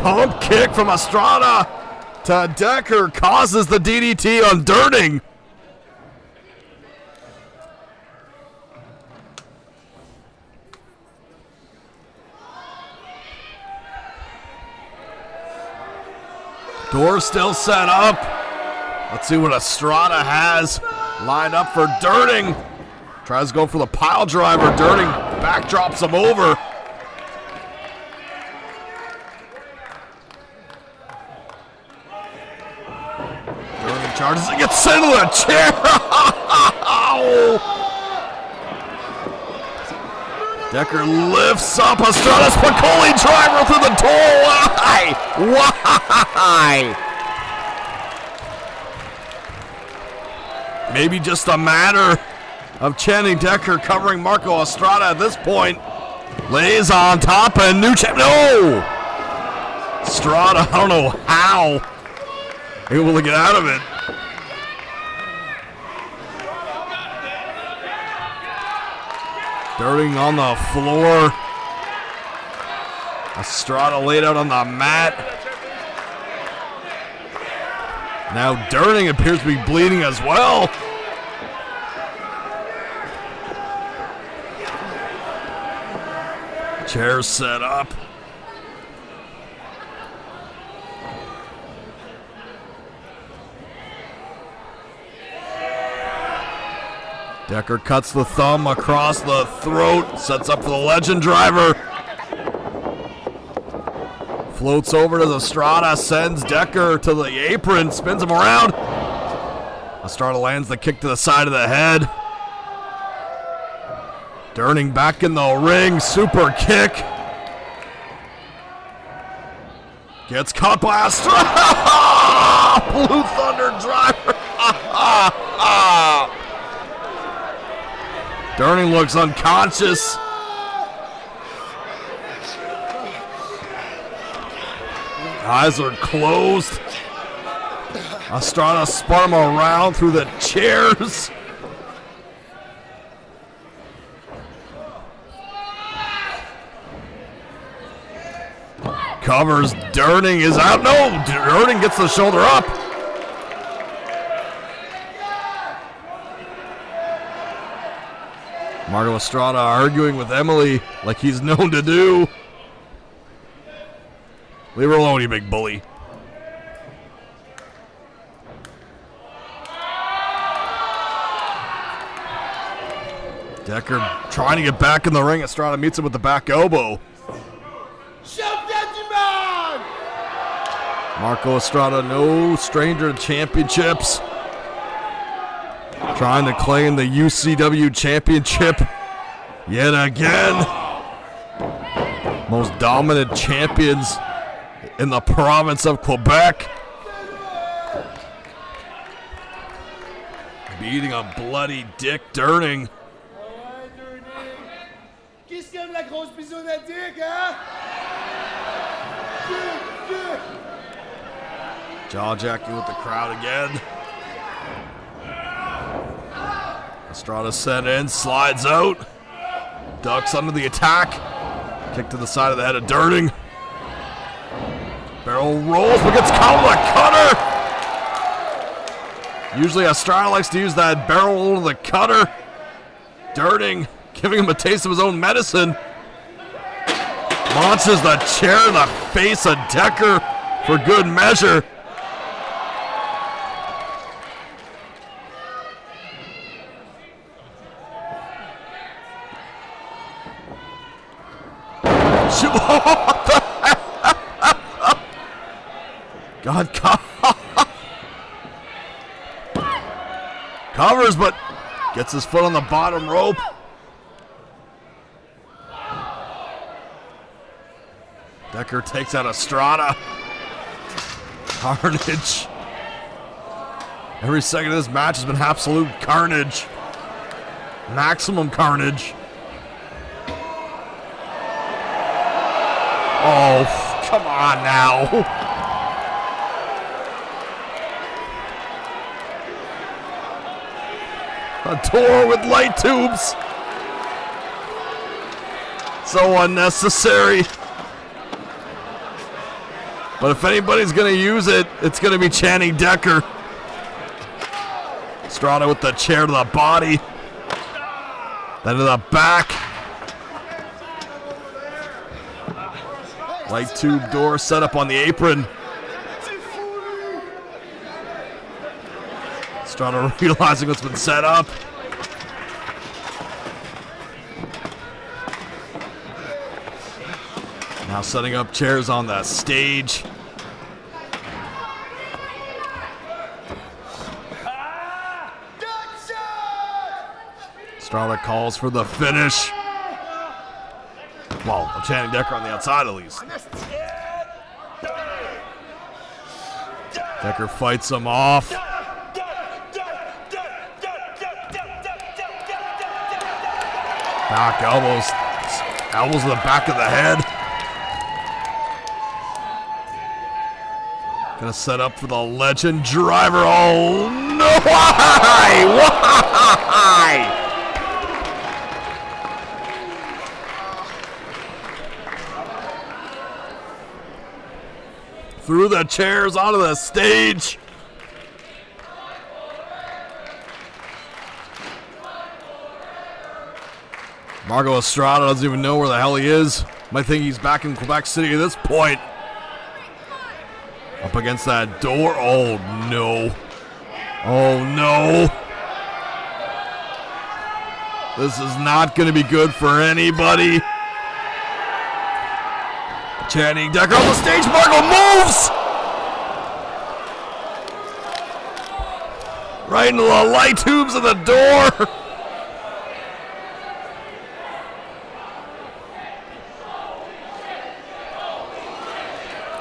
Speaker 6: Pump kick from Estrada to Decker causes the DDT on Durning. Door still set up. Let's see what Estrada has lined up for Durning. Tries to go for the pile driver. Durning backdrops him over. Durning charges and gets into the chair. Decker lifts up Estrada's Spicoli driver through the door. Why? Maybe just a matter of Channing Decker covering Marko Estrada at this point. Lays on top and new champ. No! Estrada, I don't know how. Able to get out of it. Durning on the floor. Estrada laid out on the mat. Now Durning appears to be bleeding as well. Chairs set up. Decker cuts the thumb across the throat, sets up for the legend driver. Floats over to Estrada, sends Decker to the apron, spins him around. Estrada lands the kick to the side of the head. Durning back in the ring, super kick. Gets caught by Estrada. Blue Thunder driver. Durning looks unconscious. Eyes are closed. Estrada spun him around through the chairs. Covers. Durning is out. No, Durning gets the shoulder up. Marko Estrada arguing with Emily like he's known to do. Leave her alone, you big bully. Decker trying to get back in the ring. Estrada meets him with the back elbow. Marko Estrada, no stranger to championships. Trying to claim the UCW Championship yet again. Most dominant champions in the province of Quebec. Beating a bloody Dick Durning.
Speaker 3: Qu'est-ce qu'il aime la grosse bisoune à Dick, hein?
Speaker 6: Jaw-jacking with the crowd again. Estrada sent in, slides out. Ducks under the attack. Kick to the side of the head of Durning. Barrel rolls, but gets caught with a cutter. Usually Estrada likes to use that barrel roll to the cutter. Durning giving him a taste of his own medicine. Launches the chair in the face of Decker for good measure. God, covers, but gets his foot on the bottom rope. Decker takes out Estrada. Carnage. Every second of this match has been absolute carnage. Maximum carnage. Oh, come on now. A door with light tubes. So unnecessary. But if anybody's going to use it, it's going to be Channing Decker. Estrada with the chair to the body. Then to the back. Light tube door set up on the apron. Estrada realizing what's been set up. Now setting up chairs on the stage. Estrada calls for the finish. Well, Channing Decker on the outside at least. Decker fights him off. Back elbows. Elbows to the back of the head. Gonna set up for the legend driver. Oh no! Why? Why? Through the chairs onto the stage. Marko Estrada doesn't even know where the hell he is. Might think he's back in Quebec City at this point. Up against that door. Oh no. Oh no. This is not going to be good for anybody. Channing Decker on the stage. Marko moves! Right into the light tubes of the door.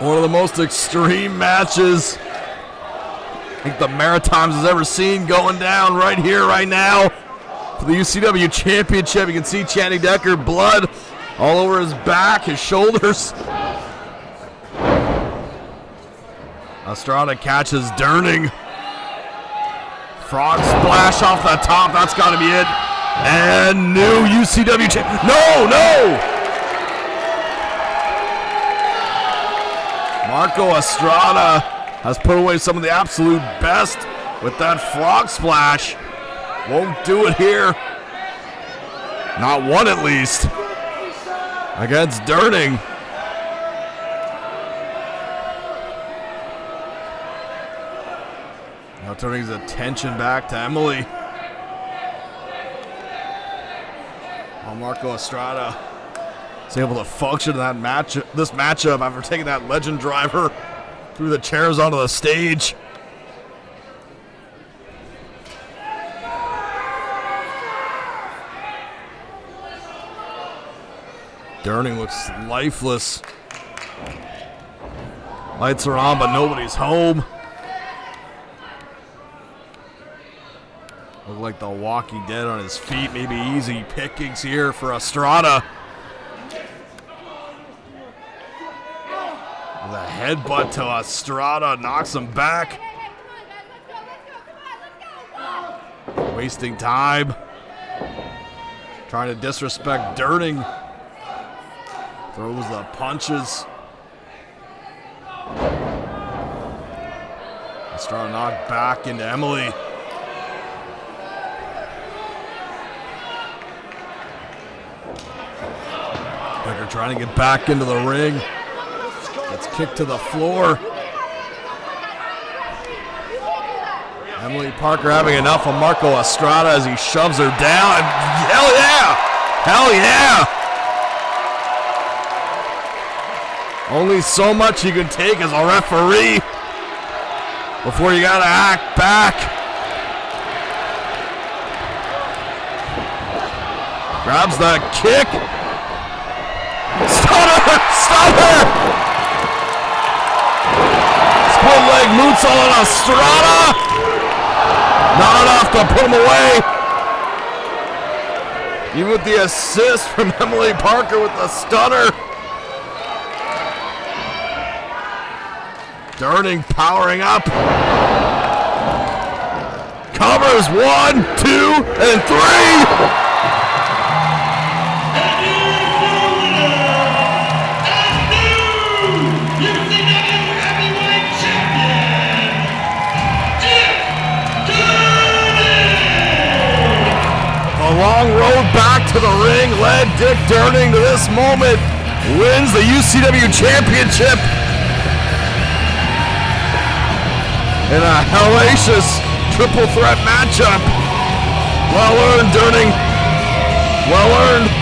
Speaker 6: One of the most extreme matches I think the Maritime has ever seen going down right here, right now. For the UCW Championship, you can see Channing Decker, blood all over his back, his shoulders. Estrada catches Durning. Frog splash off the top. That's got to be it. And new UCW champ. No! Marko Estrada has put away some of the absolute best with that frog splash. Won't do it here. Not one at least. Against Durning. Now turning his attention back to Emily. While Marko Estrada is able to function in that this matchup after taking that legend driver through the chairs onto the stage. Durning looks lifeless. Lights are on, but nobody's home. Look like the Walking Dead on his feet. Maybe easy pickings here for Estrada. With a headbutt to Estrada, knocks him back. Wasting time. Trying to disrespect Durning. Throws the punches. Estrada knocked back into Emily. Becker trying to get back into the ring. Gets kicked to the floor. Emily Parker having enough of Marko Estrada as he shoves her down. Hell yeah! Hell yeah! Only so much you can take as a referee before you gotta act back. Grabs the kick. Stop her! Split leg moonsault on Estrada. Not enough to put him away. Even with the assist from Emily Parker with the stunner. Durning powering up. Covers 1, 2, and 3. A long road back to the ring led Dick Durning to this moment. Wins the UCW Championship. In a hellacious triple threat matchup. Well earned, Durning. Well earned.